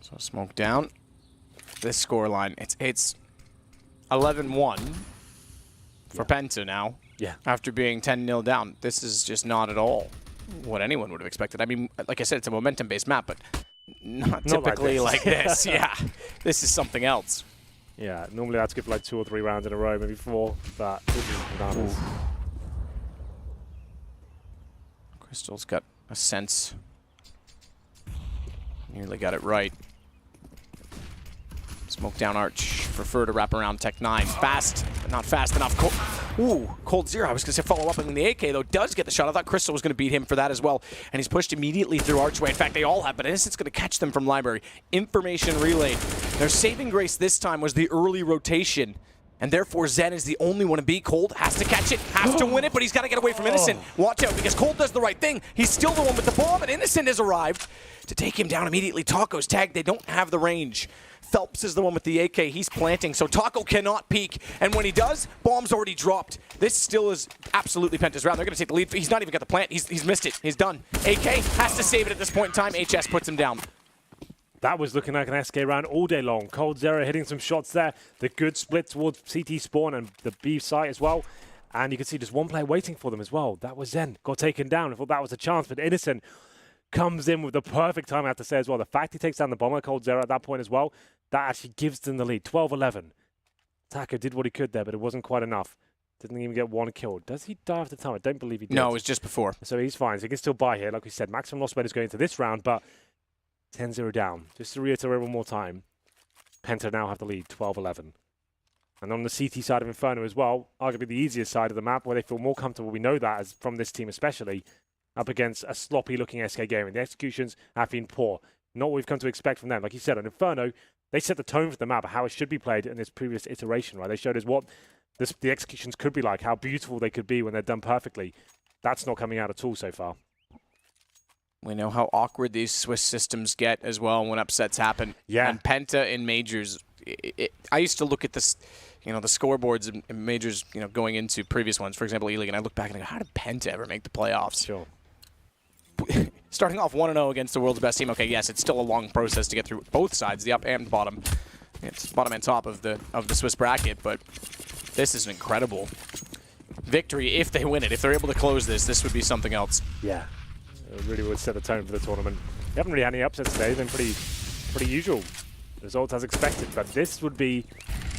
So smoke down. This scoreline, it's 11-1 for Penta now. Yeah. After being 10-0 down. This is just not at all what anyone would have expected. I mean, like I said, it's a momentum-based map, but not typically like this. Yeah. This is something else. Yeah, normally that's good for like 2 or 3 rounds in a row, maybe 4, but this is bananas. Crystal's got a sense. Nearly got it right. Smoke down Arch. Prefer to wrap around Tech 9. Fast, but not fast enough. Cold Zero. I was going to say follow up, and the AK, though, does get the shot. I thought Crystal was going to beat him for that as well. And he's pushed immediately through Archway. In fact, they all have, but Innocent's going to catch them from Library. Information relayed. Their saving grace this time was the early rotation. And therefore, Zen is the only one to beat. Cold has to catch it, has to win it, but he's got to get away from Innocent. Watch out, because Cold does the right thing. He's still the one with the bomb, and Innocent has arrived to take him down immediately. Taco's tagged. They don't have the range. Phelps is the one with the AK. He's planting, so Taco cannot peek. And when he does, bomb's already dropped. This still is absolutely Penta's round. They're going to take the lead. He's not even got the plant. He's missed it. He's done. AK has to save it at this point in time. HS puts him down. That was looking like an SK round all day long. Cold Zero hitting some shots there. The good split towards CT spawn and the B site as well. And you can see just one player waiting for them as well. That was Zen. Got taken down. I thought that was a chance, but Innocent comes in with the perfect time, I have to say as well. The fact he takes down the bomber, Cold Zero, at that point as well, that actually gives them the lead. 12-11. Taco did what he could there, but it wasn't quite enough. Didn't even get one kill. Does he die after time? I don't believe he did. No, it was just before. So he's fine. So he can still buy here. Like we said, maximum loss bonus going into this round, but 10-0 down. Just to reiterate one more time, Penta now have the lead, 12-11. And on the CT side of Inferno as well, arguably the easiest side of the map, where they feel more comfortable, we know that, as from this team especially, up against a sloppy-looking SK game. And the executions have been poor. Not what we've come to expect from them. Like you said, on Inferno, they set the tone for the map, how it should be played in this previous iteration, right? They showed us what the executions could be like, how beautiful they could be when they're done perfectly. That's not coming out at all so far. We know how awkward these Swiss systems get as well when upsets happen. Yeah. And Penta in Majors, I used to look at this, the scoreboards in Majors, going into previous ones, for example, Eleague, and I look back and I go, how did Penta ever make the playoffs? Sure. Starting off 1-0 against the world's best team. Okay, yes, it's still a long process to get through both sides, the up and bottom. It's bottom and top of the Swiss bracket, but this is an incredible victory if they win it. If they're able to close this would be something else. Yeah. It really would set the tone for the tournament. We haven't really had any upsets today. They've been pretty usual results as expected, but this would be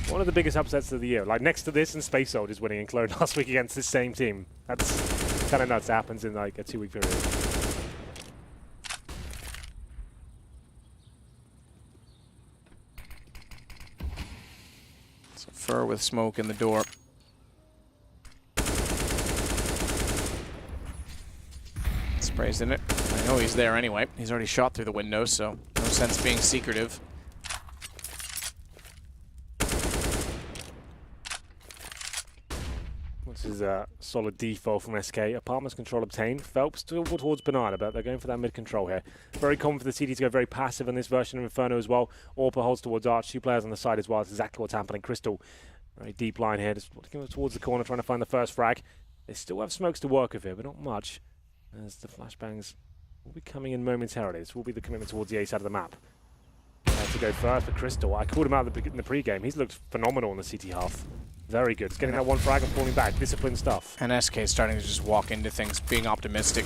one of the biggest upsets of the year. Like next to this and Space Soldiers winning in Clone last week against this same team. That's kind of nuts. It happens in like a 2-week period. So Fur with smoke in the door. Sprays in it. I know he's there anyway. He's already shot through the window, so no sense being secretive. This is a solid default from SK. Apartments control obtained. Phelps still towards Banana, but they're going for that mid control here. Very common for the CT to go very passive in this version of Inferno as well. Orpa holds towards Arch. 2 players on the side as well. That's exactly what's happening. Crystal, very deep line here. Just looking towards the corner, trying to find the first frag. They still have smokes to work with here, but not much. As the flashbangs will be coming in momentarily. This will be the commitment towards the A side of the map. To go first for Crystal. I called him out in the pre-game. He's looked phenomenal in the CT half. Very good. He's getting that one frag and falling back. Disciplined stuff. And SK is starting to just walk into things, being optimistic.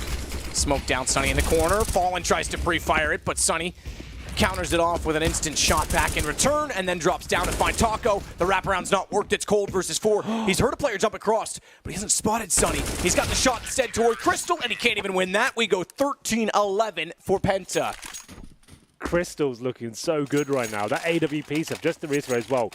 Smoke down Sunny in the corner. Fallen tries to pre-fire it, but Sunny counters it off with an instant shot back in return, and then drops down to find Taco. The wraparound's not worked. It's cold versus 4. He's heard a player jump across, but he hasn't spotted Sunny. He's got the shot instead toward Crystal, and he can't even win that. We go 13-11 for Penta. Crystal's looking so good right now. That AWP stuff, just to reiterate as well.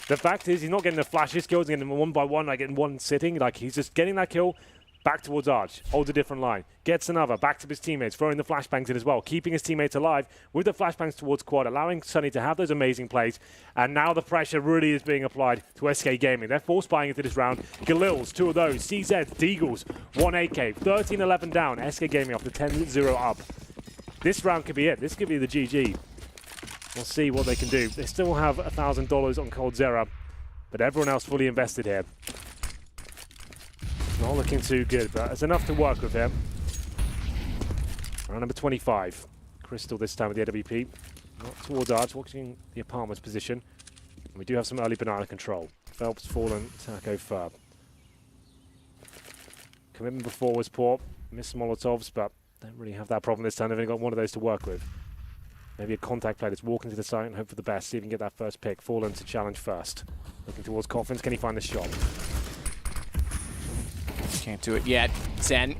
The fact is, he's not getting the flashes kills, he's getting them one by one, like getting one sitting. Like, he's just getting that kill, back towards Arch, holds a different line, gets another, back to his teammates, throwing the flashbangs in as well, keeping his teammates alive with the flashbangs towards quad, allowing Sunny to have those amazing plays. And now the pressure really is being applied to SK Gaming. They're force buying into this round. Galils, 2 of those. CZ, Deagles, 1 AK. 13-11 down. SK Gaming off the 10-0 up. This round could be it. This could be the GG. We'll see what they can do. They still have $1,000 on Cold Zera, but everyone else fully invested here. Not looking too good, but it's enough to work with here. Round number 25. Crystal this time with the AWP. Not towards Arch, watching the apartment's position. And we do have some early Banana control. Phelps, Fallen, Taco, Furb. Commitment before was poor. Missed Molotovs, but don't really have that problem this time. They've only got one of those to work with. Maybe a contact player that's walking to the site and hope for the best. See if he can get that first pick. Fallen to challenge first. Looking towards Coffins. Can he find the shot? Can't do it yet. Zen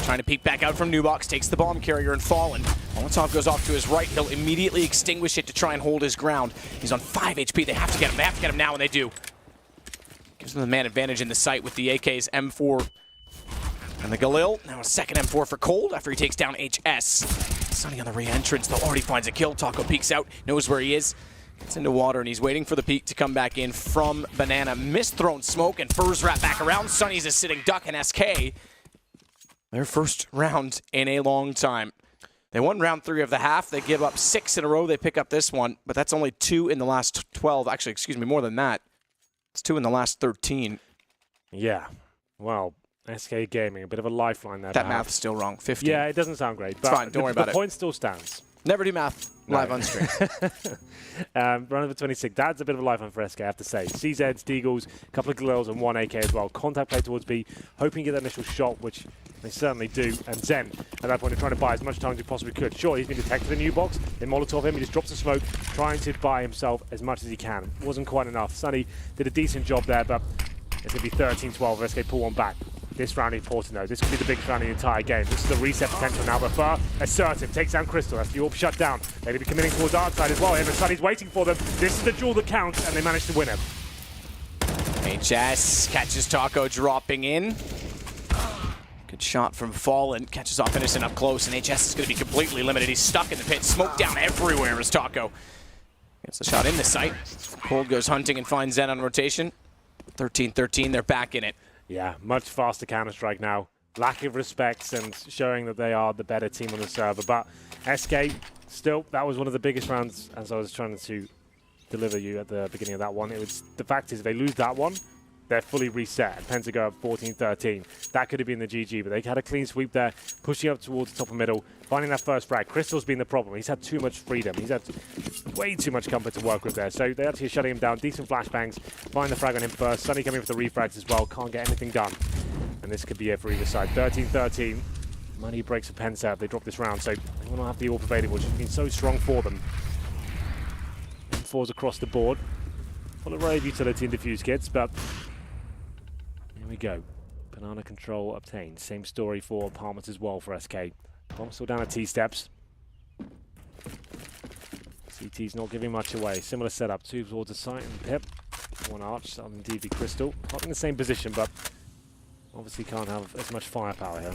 trying to peek back out from Nubox. Takes the bomb carrier and Fallen. Molotov goes off to his right. He'll immediately extinguish it to try and hold his ground. He's on 5 HP. They have to get him. They have to get him now, and they do. Gives them the man advantage in the site with the AK's M4 and the Galil. Now a second M4 for Cold after he takes down HS. Sunny on the re-entrance, though, already finds a kill. Taco peeks out, knows where he is. Gets into water, and he's waiting for the peek to come back in from Banana. Mist-thrown smoke, and Furs wrap back around. Sunny's a sitting duck, and SK, their first round in a long time. They won round 3 of the half. They give up 6 in a row. They pick up this one, but that's only 2 in the last 12. Actually, excuse me, more than that. It's 2 in the last 13. Yeah, well, SK Gaming, a bit of a lifeline there. That math's still wrong. 15. Yeah, it doesn't sound great. But it's fine. Don't worry about it. The point still stands. Never do math live on stream. Round number 26. That's a bit of a lifeline for SK, I have to say. CZs, Deagles, a couple of Galils, and 1 AK as well. Contact play towards B, hoping to get that initial shot, which they certainly do. And Zen, at that point, are trying to buy as much time as he possibly could. Sure, he's been detected in the U-box. They Molotov him. He just drops the smoke, trying to buy himself as much as he can. Wasn't quite enough. Sunny did a decent job there, but it's going to be 13-12 if SK pull one back. This round is important though. This could be the biggest round in the entire game. This is the reset potential now. But Far, assertive, takes down Crystal. That's the AWP shut down. They're going to be committing towards our side as well. Here, but Sunny's waiting for them. This is the duel that counts, and they manage to win it. HS catches Taco dropping in. Good shot from Fallen. Catches off Innocent up close, and HS is going to be completely limited. He's stuck in the pit. Smoke down everywhere as Taco gets the shot in the sight. Cold goes hunting and finds Zen on rotation. 13-13, they're back in it. Yeah, much faster Counter-Strike now. Lack of respect and showing that they are the better team on the server. But SK, still, that was one of the biggest rounds, as I was trying to deliver you at the beginning of that one. It was, the fact is, if they lose that one, they're fully reset. And Penta go up 14-13. That could have been the GG, but they had a clean sweep there, pushing up towards the top and middle, finding that first frag. Crystal's been the problem. He's had too much freedom. He's had way too much comfort to work with there. So they actually are shutting him down. Decent flashbangs. Find the frag on him first. Sunny coming with the refrags as well. Can't get anything done. And this could be it for either side. 13-13. Money breaks for Penta if they drop this round. So they will not have the AWP available, which has been so strong for them. M4s across the board. Full array of utility and diffuse kits, but here we go. Banana control obtained. Same story for Apartments as well for SK. Bomb still down at T-steps. CT's not giving much away. Similar setup. 2 towards the site and Pip. 1 Arch. That'll indeed be Crystal. Not in the same position, but obviously can't have as much firepower here.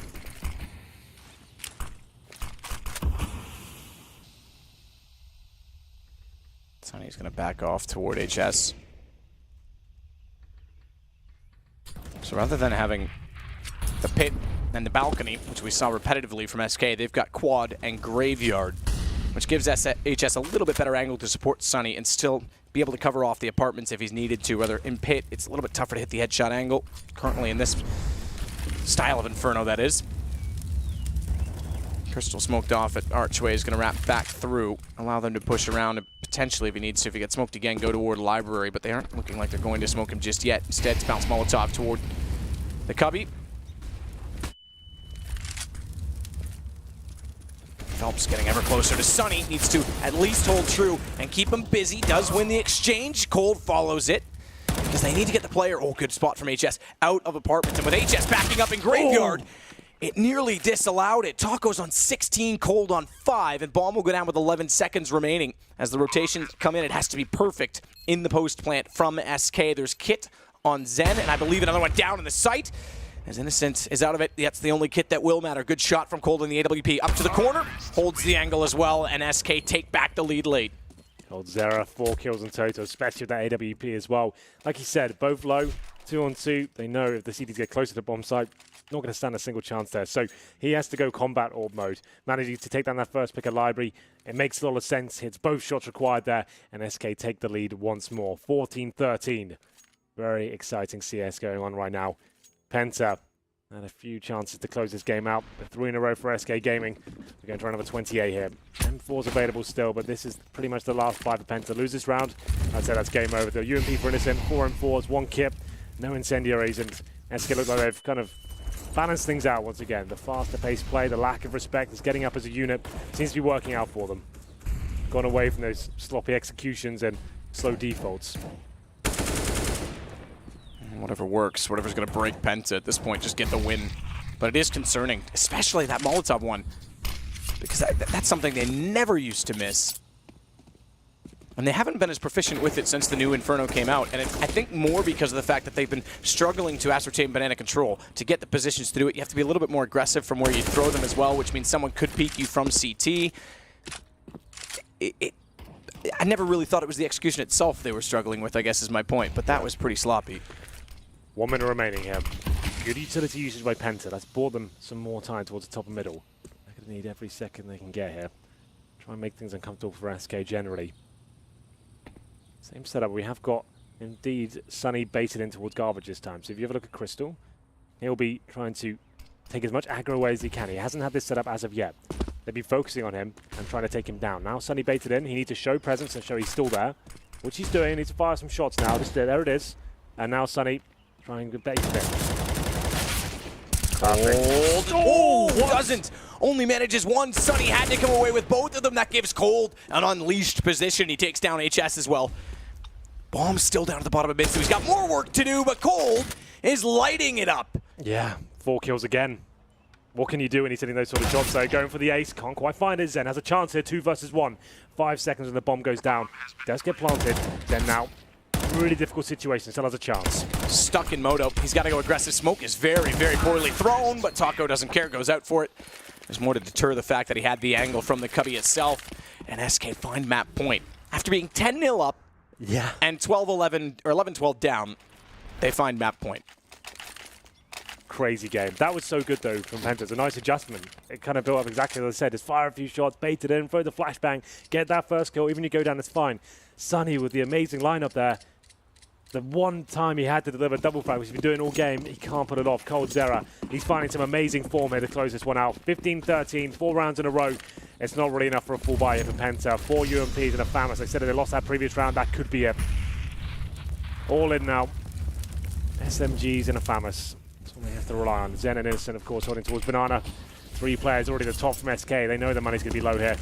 Sunny's going to back off toward HS. So rather than having the pit and the balcony, which we saw repetitively from SK, they've got quad and graveyard, which gives HS a little bit better angle to support Sunny and still be able to cover off the apartments if he's needed to. Whether in pit, it's a little bit tougher to hit the headshot angle, currently in this style of Inferno, that is. Crystal smoked off at Archway is going to wrap back through, allow them to push around and potentially, if he needs to, if he gets smoked again, go toward Library, but they aren't looking like they're going to smoke him just yet. Instead, it's bounce Molotov toward the Cubby. Phelps getting ever closer to Sunny, needs to at least hold true and keep him busy, does win the exchange. Cold follows it, because they need to get the player, oh, good spot from HS, out of apartments, and with HS backing up in Graveyard, it nearly disallowed it. Taco's on 16, Cold on 5, and Bomb will go down with 11 seconds remaining. As the rotations come in, it has to be perfect in the post plant from SK. There's Kit on Zen, and I believe another one down in the site. As Innocent is out of it, that's the only kit that will matter. Good shot from Cold in the AWP. Up to the corner, holds the angle as well, and SK take back the lead late. Cold Zera, 4 kills in total, especially with that AWP as well. Like he said, both low, 2-on-2. They know if the CDs get closer to the bomb site, not going to stand a single chance there. So he has to go combat orb mode. Managing to take down that first pick of Library, it makes a lot of sense. Hits both shots required there, and SK take the lead once more. 14-13. Very exciting CS going on right now. Penta had a few chances to close this game out. 3 in a row for SK Gaming. We're going to try another 28 here. M4's available still, but this is pretty much the last 5 of Penta. Lose this round, I'd say that's game over. The UMP for Innocent, 4 M4s, 1 kit, no incendiaries, and SK look like they've kind of balanced things out once again. The faster paced play, the lack of respect is getting up as a unit, seems to be working out for them. Gone away from those sloppy executions and slow defaults. Whatever works, whatever's going to break Penta at this point, just get the win. But it is concerning, especially that Molotov one, because that's something they never used to miss. And they haven't been as proficient with it since the new Inferno came out, and I think more because of the fact that they've been struggling to ascertain banana control. To get the positions to do it, you have to be a little bit more aggressive from where you throw them as well, which means someone could peek you from CT. I never really thought it was the execution itself they were struggling with, I guess is my point, but that was pretty sloppy. 1 minute remaining here. Good utility usage by Penta. That's bought them some more time towards the top and middle. They're going to need every second they can get here. Try and make things uncomfortable for SK generally. Same setup. We have got, indeed, Sunny baited in towards garbage this time. So if you have a look at Crystal, he'll be trying to take as much aggro away as he can. He hasn't had this setup as of yet. They'll be focusing on him and trying to take him down. Now Sunny baited in. He needs to show presence and show he's still there, which he's doing. He needs to fire some shots now. There it is. And now Sunny trying to bait it in. Oh, doesn't. Only manages one. Sunny had to come away with both of them. That gives Cold an unleashed position. He takes down HS as well. Bomb's still down at the bottom of mid, so he's got more work to do, but Cold is lighting it up. Yeah, 4 kills again. What can you do when he's hitting those sort of shots? So going for the ace, can't quite find it. Zen has a chance here, 2 versus 1. 5 seconds when the bomb goes down. Does get planted. Zen now, really difficult situation, still has a chance. Stuck in Moto. He's got to go aggressive. Smoke is very, very poorly thrown, but Taco doesn't care, goes out for it. There's more to deter the fact that he had the angle from the Cubby itself. And SK find map point. After being 10-0 up, yeah, and 12-11 or 11-12 down, they find map point. Crazy game. That was so good though from Penta. It's a nice adjustment. It kind of built up exactly as I said. Just fire a few shots, bait it in, throw the flashbang, get that first kill. Even if you go down, it's fine. Sunny with the amazing lineup there. The one time he had to deliver double frag, which he's been doing all game, he can't put it off. Cold Zera, he's finding some amazing form here to close this one out. 15-13, 4 rounds in a row. It's not really enough for a full buy here for Penta. 4 UMPs and a FAMAS. They said if they lost that previous round, that could be it. All in now. SMGs and a FAMAS. That's what they have to rely on. Zen and Innocent, of course, holding towards Banana. 3 players already at the top from SK. They know the money's going to be low here.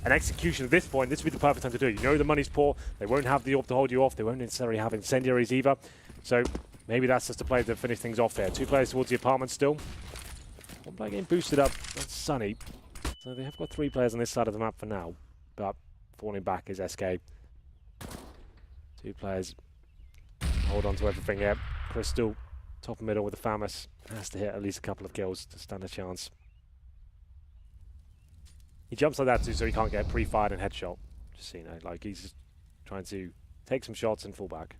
An execution at this point, this would be the perfect time to do it. You know the money's poor. They won't have the orb to hold you off. They won't necessarily have incendiaries either. So maybe that's just a play to finish things off there. 2 players towards the apartment still. 1 player getting boosted up. That's Sunny. So they have got 3 players on this side of the map for now. But falling back is SK. 2 players hold on to everything here. Crystal, top and middle with the FAMAS. Has to hit at least a couple of kills to stand a chance. He jumps like that too, so he can't get pre-fired and headshot. Just so you know, like he's just trying to take some shots and fall back.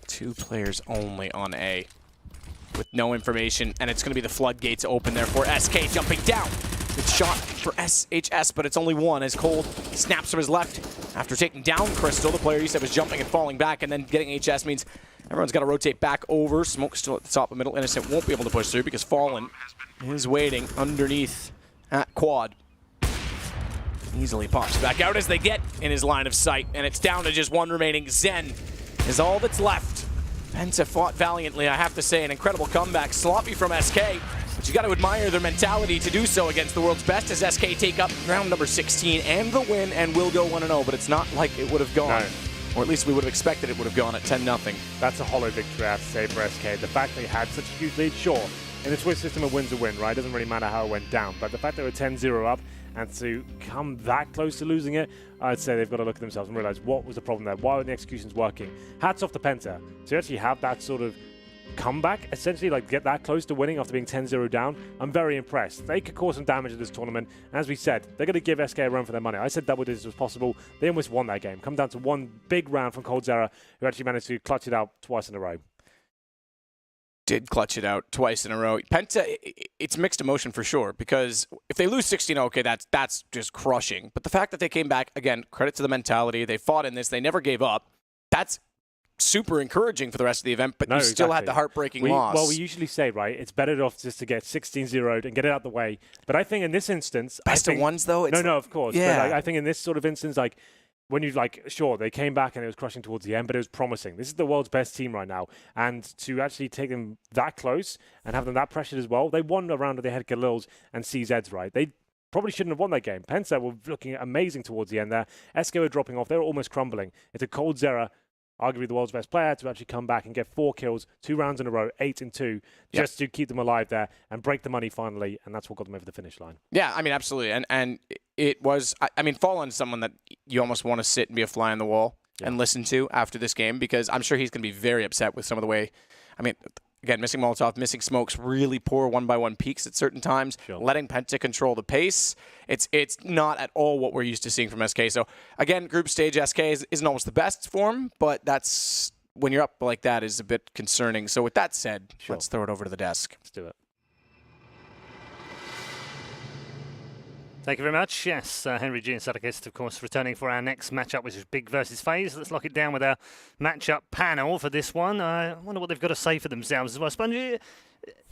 2 players only on A with no information, and it's going to be the floodgates open there for SK jumping down. Good shot for SHS, but it's only one as Cold snaps from his left after taking down Crystal. The player you said was jumping and falling back, and then getting HS means everyone's got to rotate back over. Smoke still at the top of middle. Innocent won't be able to push through because Fallen is waiting underneath at quad. Easily pops back out as they get in his line of sight, and it's down to just one remaining. Zen is all that's left. Penta fought valiantly, I have to say, an incredible comeback. Sloppy from SK, but you got to admire their mentality to do so against the world's best as SK take up round number 16 and the win and will go 1-0, but it's not like it would have gone. No. Or at least we would have expected it would have gone at 10-0. That's a hollow victory, I have to say, for SK. The fact they had such a huge lead, sure, in the Swiss system, a win's a win, right? It doesn't really matter how it went down. But the fact they were 10-0 up and to come that close to losing it, I'd say they've got to look at themselves and realize what was the problem there. Why weren't the executions working? Hats off to Penta. To actually have that sort of comeback, essentially, like get that close to winning after being 10-0 down, I'm very impressed. They could cause some damage in this tournament. As we said, they're going to give SK a run for their money. I said double digits was possible. They almost won that game. Come down to one big round from coldzera, who actually managed to clutch it out twice in a row. Did clutch it out twice in a row. Penta, it's mixed emotion for sure, because if they lose 16, okay, that's just crushing. But the fact that they came back, again, credit to the mentality. They fought in this. They never gave up. That's super encouraging for the rest of the event, but you still had the heartbreaking loss. Well, we usually say, right, it's better off just to get 16-0'd and get it out the way. But I think in this instance... Best of ones, though? No, of course. Yeah. But I think in this sort of instance, like, when you sure, they came back and it was crushing towards the end, but it was promising. This is the world's best team right now. And to actually take them that close and have them that pressured as well, they won a round where they had Galil's and CZ's, right? They probably shouldn't have won that game. Penta were looking amazing towards the end there. SK were dropping off. They were almost crumbling. It's a coldzera, arguably the world's best player, to actually come back and get 4 kills, 2 rounds in a row, 8-2, just to keep them alive there and break the money finally, and that's what got them over the finish line. Yeah, I mean, absolutely. And it was, I mean, Fallen's someone that you almost want to sit and be a fly on the wall and listen to after this game, because I'm sure he's going to be very upset with some of the way, I mean, again, missing Molotov, missing smokes, really poor one-by-one peaks at certain times, letting Penta control the pace. It's not at all what we're used to seeing from SK. So, again, group stage SK isn't almost the best form, but that's, when you're up like that, is a bit concerning. So with that said, let's throw it over to the desk. Let's do it. Thank you very much. Yes, Henry G and Sadakist, of course, returning for our next matchup, which is Big versus FaZe. Let's lock it down with our matchup panel for this one. I wonder what they've got to say for themselves as well. Spongy,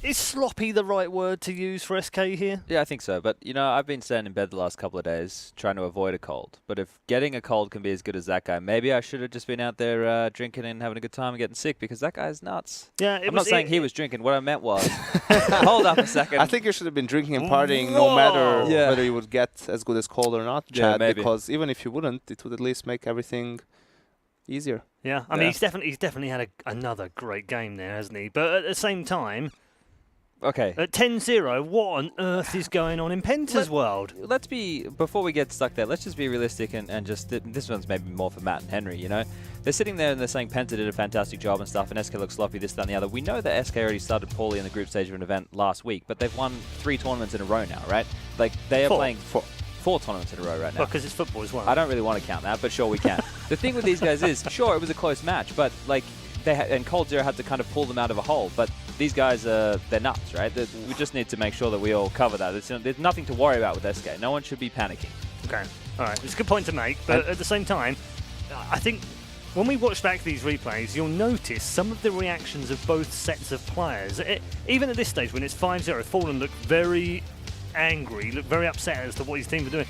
is sloppy the right word to use for SK here? Yeah, I think so. But, you know, I've been staying in bed the last couple of days trying to avoid a cold. But if getting a cold can be as good as that guy, maybe I should have just been out there drinking and having a good time and getting sick, because that guy's nuts. Yeah, I'm not saying he was drinking. What I meant was... Hold up a second. I think you should have been drinking and partying no matter whether you would get as good as cold or not, Chad, because even if you wouldn't, it would at least make everything easier. Yeah, I mean, he's definitely had another great game there, hasn't he? But at the same time... Okay. At 10-0, what on earth is going on in Penta's world? Let's be, before we get stuck there, let's just be realistic and just, this one's maybe more for Matt and Henry, you know? They're sitting there and they're saying Penta did a fantastic job and stuff, and SK looks sloppy, this, that, and the other. We know that SK already started poorly in the group stage of an event last week, but they've won 3 tournaments in a row now, right? Like, they are playing 4 tournaments in a row right now. Because it's football as well. I don't really want to count that, but sure, we can. The thing with these guys is, sure, it was a close match, but, like, and coldzera had to kind of pull them out of a hole, but these guys, they're nuts, right? We just need to make sure that we all cover that. There's nothing to worry about with SK. No one should be panicking. Okay, all right. It's a good point to make, but at the same time, I think when we watch back these replays, you'll notice some of the reactions of both sets of players. Even at this stage, when it's 5-0, Fallen looked very angry, looked very upset as to what his team were doing.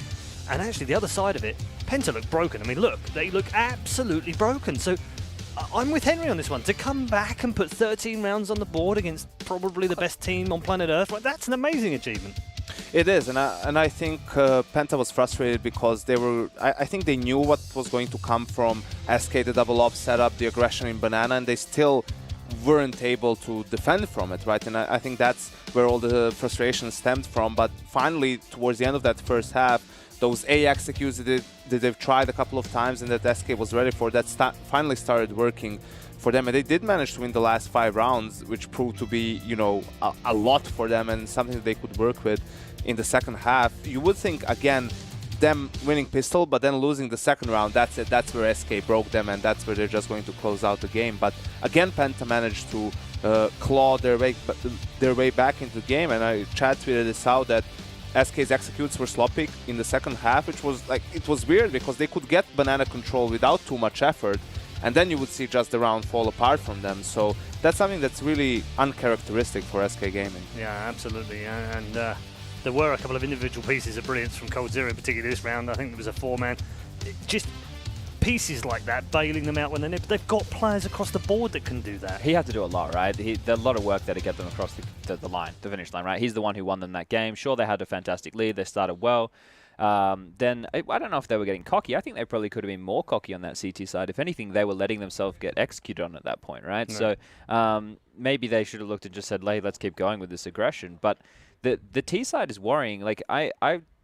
And actually, the other side of it, Penta looked broken. I mean, look, they look absolutely broken. So I'm with Henry on this one. To come back and put 13 rounds on the board against probably the best team on planet Earth, well, that's an amazing achievement. It is, and I think Penta was frustrated because they were. I think they knew what was going to come from SK, the double up setup, the aggression in Banana, and they still weren't able to defend from it, right? And I think that's where all the frustration stemmed from. But finally, towards the end of that first half, those A executes that they've tried a couple of times and that SK was ready for, that finally started working for them. And they did manage to win the last 5 rounds, which proved to be, you know, a lot for them and something that they could work with in the second half. You would think, again, them winning pistol, but then losing the second round, that's it. That's where SK broke them, and that's where they're just going to close out the game. But again, Penta managed to claw their way back into the game, and Chad tweeted this out that SK's executes were sloppy in the second half, which was like, it was weird because they could get banana control without too much effort, and then you would see just the round fall apart from them. So that's something that's really uncharacteristic for SK Gaming. Yeah, absolutely. And there were a couple of individual pieces of brilliance from Cold Zero, particularly this round. I think there was a 4-man. Just pieces like that, bailing them out when they need. But they've got players across the board that can do that. He had to do a lot, right? There's a lot of work there to get them across the line, the finish line, right? He's the one who won them that game. Sure, they had a fantastic lead. They started well. Then I don't know if they were getting cocky. I think they probably could have been more cocky on that CT side. If anything, they were letting themselves get executed on at that point, right? No. So maybe they should have looked and just said, "Hey, let's keep going with this aggression." But the T side is worrying. Like I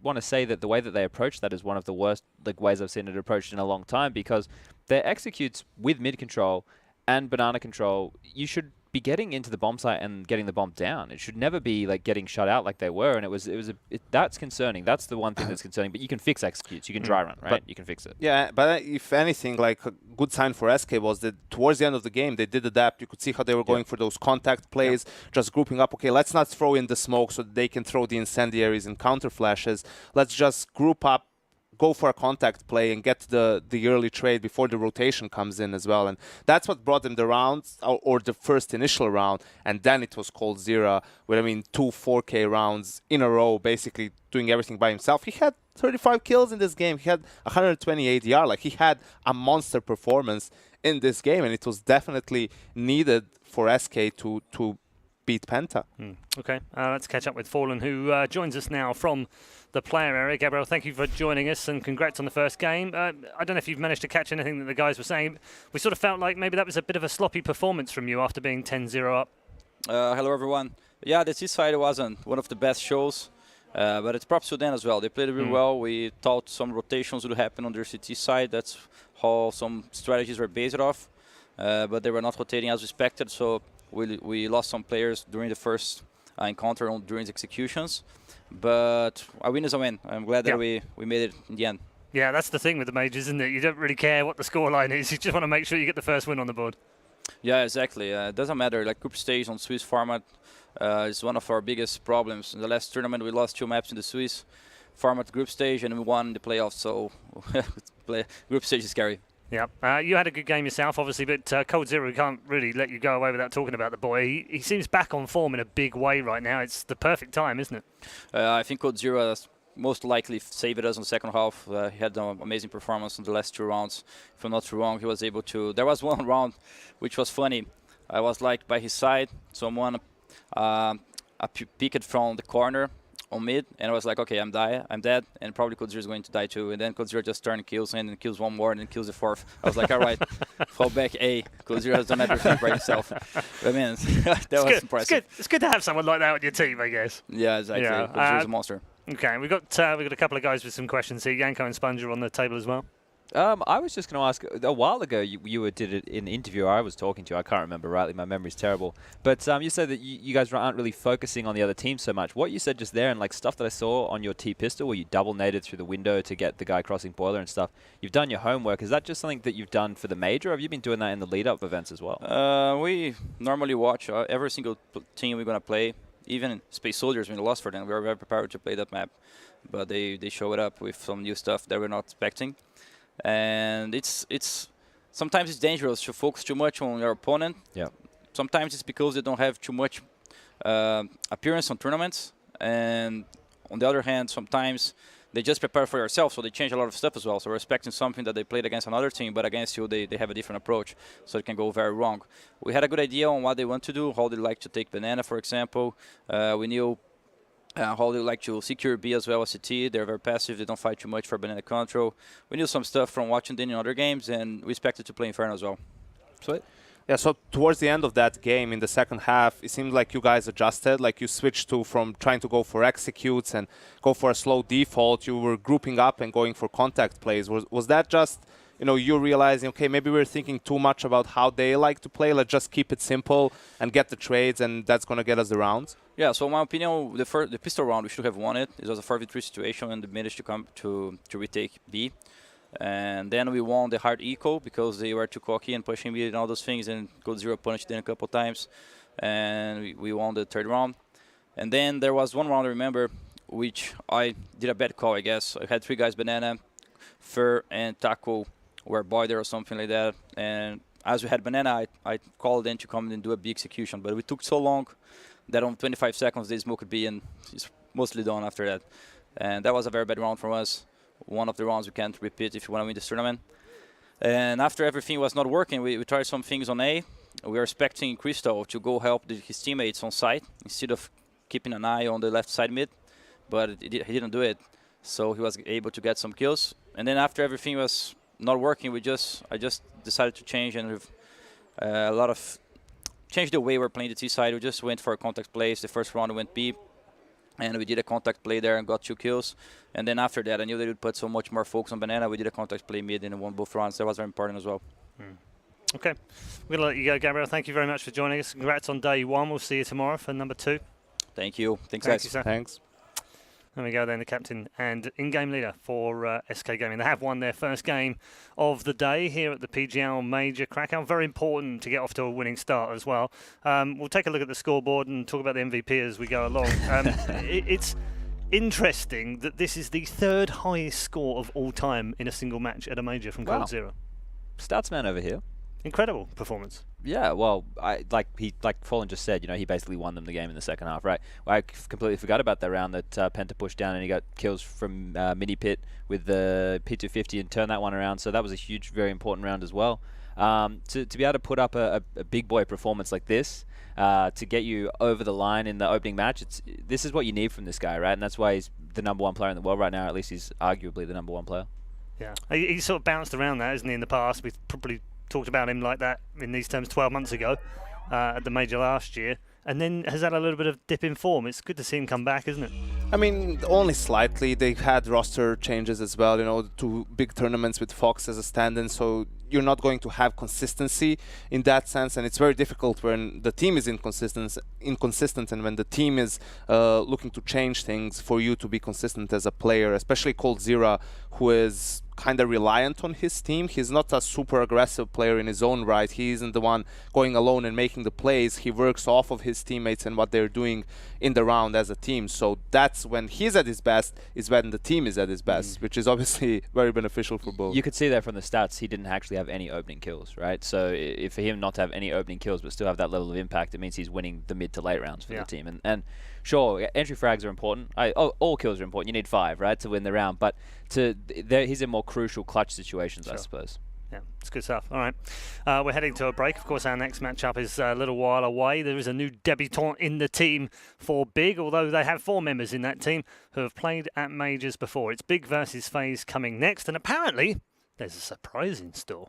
want to say that the way that they approach that is one of the worst ways I've seen it approached in a long time, because their executes with mid control and banana control, you should be getting into the bomb site and getting the bomb down. It should never be like getting shut out like they were, and that's concerning. That's the one thing that's concerning. But you can fix executes. You can dry run, right? But you can fix it. Yeah, but if anything, like a good sign for SK was that towards the end of the game, they did adapt. You could see how they were going for those contact plays, just grouping up. Okay, let's not throw in the smoke so that they can throw the incendiaries and counter flashes. Let's just group up, go for a contact play and get the early trade before the rotation comes in as well. And that's what brought them the rounds, or the first initial round. And then it was Cold Zero with, I mean, 2 4K rounds in a row, basically doing everything by himself. He had 35 kills in this game. He had 128 ADR. Like, he had a monster performance in this game, and it was definitely needed for SK to beat Penta. Okay, let's catch up with Fallen, who joins us now from the player area. Gabriel, thank you for joining us, and congrats on the first game. I don't know if you've managed to catch anything that the guys were saying. We sort of felt like maybe that was a bit of a sloppy performance from you after being 10-0 up. Hello, everyone. Yeah, the T-side wasn't one of the best shows, but it's props to them as well. They played really well. We thought some rotations would happen on their CT side. That's how some strategies were based off, but they were not rotating as expected, so we lost some players during the first encounter during the executions. But a win is a win. I'm glad that we made it in the end. Yeah, that's the thing with the majors, isn't it? You don't really care what the scoreline is. You just want to make sure you get the first win on the board. Yeah, exactly. It doesn't matter. Like, group stage on Swiss format is one of our biggest problems. In the last tournament, we lost 2 maps in the Swiss format group stage, and we won the playoffs. So group stage is scary. Yeah, you had a good game yourself, obviously, but Cold Zero, we can't really let you go away without talking about the boy. He seems back on form in a big way right now. It's the perfect time, isn't it? I think Cold Zero has most likely saved us in the second half. He had an amazing performance in the last 2 rounds. If I'm not wrong, he was able to... There was one round which was funny. I was like by his side, someone peeked from the corner on mid, and I was like, okay, I'm dead, and probably Cold Zero is going to die too. And then Cold Zero just turned kills and then kills one more and then kills the 4th. I was like, all right, fall back A. Cold Zero has done everything by himself. I mean, that was impressive. It's good to have someone like that on your team, I guess. Yeah, exactly. Yeah. Cold Zero is a monster. Okay, we've got a couple of guys with some questions here. Yanko and Sponge are on the table as well. I was just going to ask, a while ago you did it in an interview I was talking to. I can't remember rightly. My memory's terrible. But you said that you guys aren't really focusing on the other team so much. What you said just there, and like stuff that I saw on your T-pistol where you double naded through the window to get the guy crossing boiler and stuff, you've done your homework. Is that just something that you've done for the major, or have you been doing that in the lead-up events as well? We normally watch every single team we're going to play. Even Space Soldiers, when we lost for them, we were very prepared to play that map. But they showed up with some new stuff that we're not expecting. And sometimes it's dangerous to focus too much on your opponent. Yeah. Sometimes it's because they don't have too much appearance on tournaments, and on the other hand, sometimes they just prepare for yourself, so they change a lot of stuff as well. So we're expecting something that they played against another team, but against you they have a different approach, so it can go very wrong. We had a good idea on what they want to do, how they like to take banana, for example. We knew how they like to secure B as well as CT. They're very passive. They don't fight too much for banana control. We knew some stuff from watching them in other games, and we expected to play Inferno as well. Sweet. Yeah, so towards the end of that game, in the second half, it seemed like you guys adjusted. Like, you switched from trying to go for executes and go for a slow default. You were grouping up and going for contact plays. Was that just, you're realizing, okay, maybe we're thinking too much about how they like to play. Let's just keep it simple and get the trades, and that's going to get us the rounds? Yeah, so in my opinion, the pistol round, we should have won it. It was a 4v3 situation, and they managed to come to retake B. And then we won the hard eco because they were too cocky and pushing me and all those things, and got 0 punish then a couple times. And we won the third round. And then there was one round, I remember, which I did a bad call, I guess. I had 3 guys, Banana, Fur, and Taco were boiler or something like that. And as we had Banana, I called them to come and do a B execution. But we took so long that on 25 seconds they smoked B, and it's mostly done after that. And that was a very bad round for us. One of the rounds we can't repeat if you want to win this tournament. And after everything was not working, we tried some things on A. We were expecting Crystal to go help his teammates on site instead of keeping an eye on the left side mid, but he didn't do it. So he was able to get some kills. And then after everything was not working, I just decided to change and change the way we're playing the T side. We just went for contact plays. The first round we went B, and we did a contact play there and got 2 kills. And then after that, I knew they would put so much more focus on Banana. We did a contact play mid and won both rounds. That was very important as well. Okay, we're going to let you go, Gabriel. Thank you very much for joining us. Congrats on day 1. We'll see you tomorrow for number 2. Thank you. Thanks, Thank guys. you, sir. Thanks. There we go then, the captain and in-game leader for SK Gaming. They have won their first game of the day here at the PGL Major Krakow. Very important to get off to a winning start as well. We'll take a look at the scoreboard and talk about the MVP as we go along. It's interesting that this is the 3rd highest score of all time in a single match at a major from Cold Zero. Statsman over here. Incredible performance. Yeah, well, like Fallen just said, he basically won them the game in the second half, right? I completely forgot about that round that Penta pushed down and he got kills from mini pit with the P250 and turned that one around. So that was a huge, very important round as well. To be able to put up a big boy performance like this, to get you over the line in the opening match, this is what you need from this guy, right? And that's why he's the #1 player in the world right now. At least he's arguably the #1 player. Yeah, he sort of bounced around that, hasn't he, in the past? We've probably talked about him like that in these terms 12 months ago at the major last year, and then has had a little bit of dip in form. It's good to see him come back, isn't it? I mean, only slightly. They've had roster changes as well, 2 big tournaments with Fox as a stand-in, so you're not going to have consistency in that sense, and it's very difficult when the team is inconsistent and when the team is looking to change things for you to be consistent as a player, especially Cold Zero, who is kind of reliant on his team. He's not a super aggressive player in his own right. He isn't the one going alone and making the plays. He works off of his teammates and what they're doing in the round as a team. So that's when he's at his best, is when the team is at his best, which is obviously very beneficial for both. You could see that from the stats. He didn't actually have any opening kills, right? So for him not to have any opening kills but still have that level of impact, it means he's winning the mid to late rounds for the team. And sure, entry frags are important. All kills are important. You need 5, right, to win the round. But he's in more crucial clutch situations, I suppose. Yeah, it's good stuff. All right. We're heading to a break. Of course, our next matchup is a little while away. There is a new debutant in the team for Big, although they have 4 members in that team who have played at majors before. It's Big versus FaZe coming next, and apparently there's a surprise in store.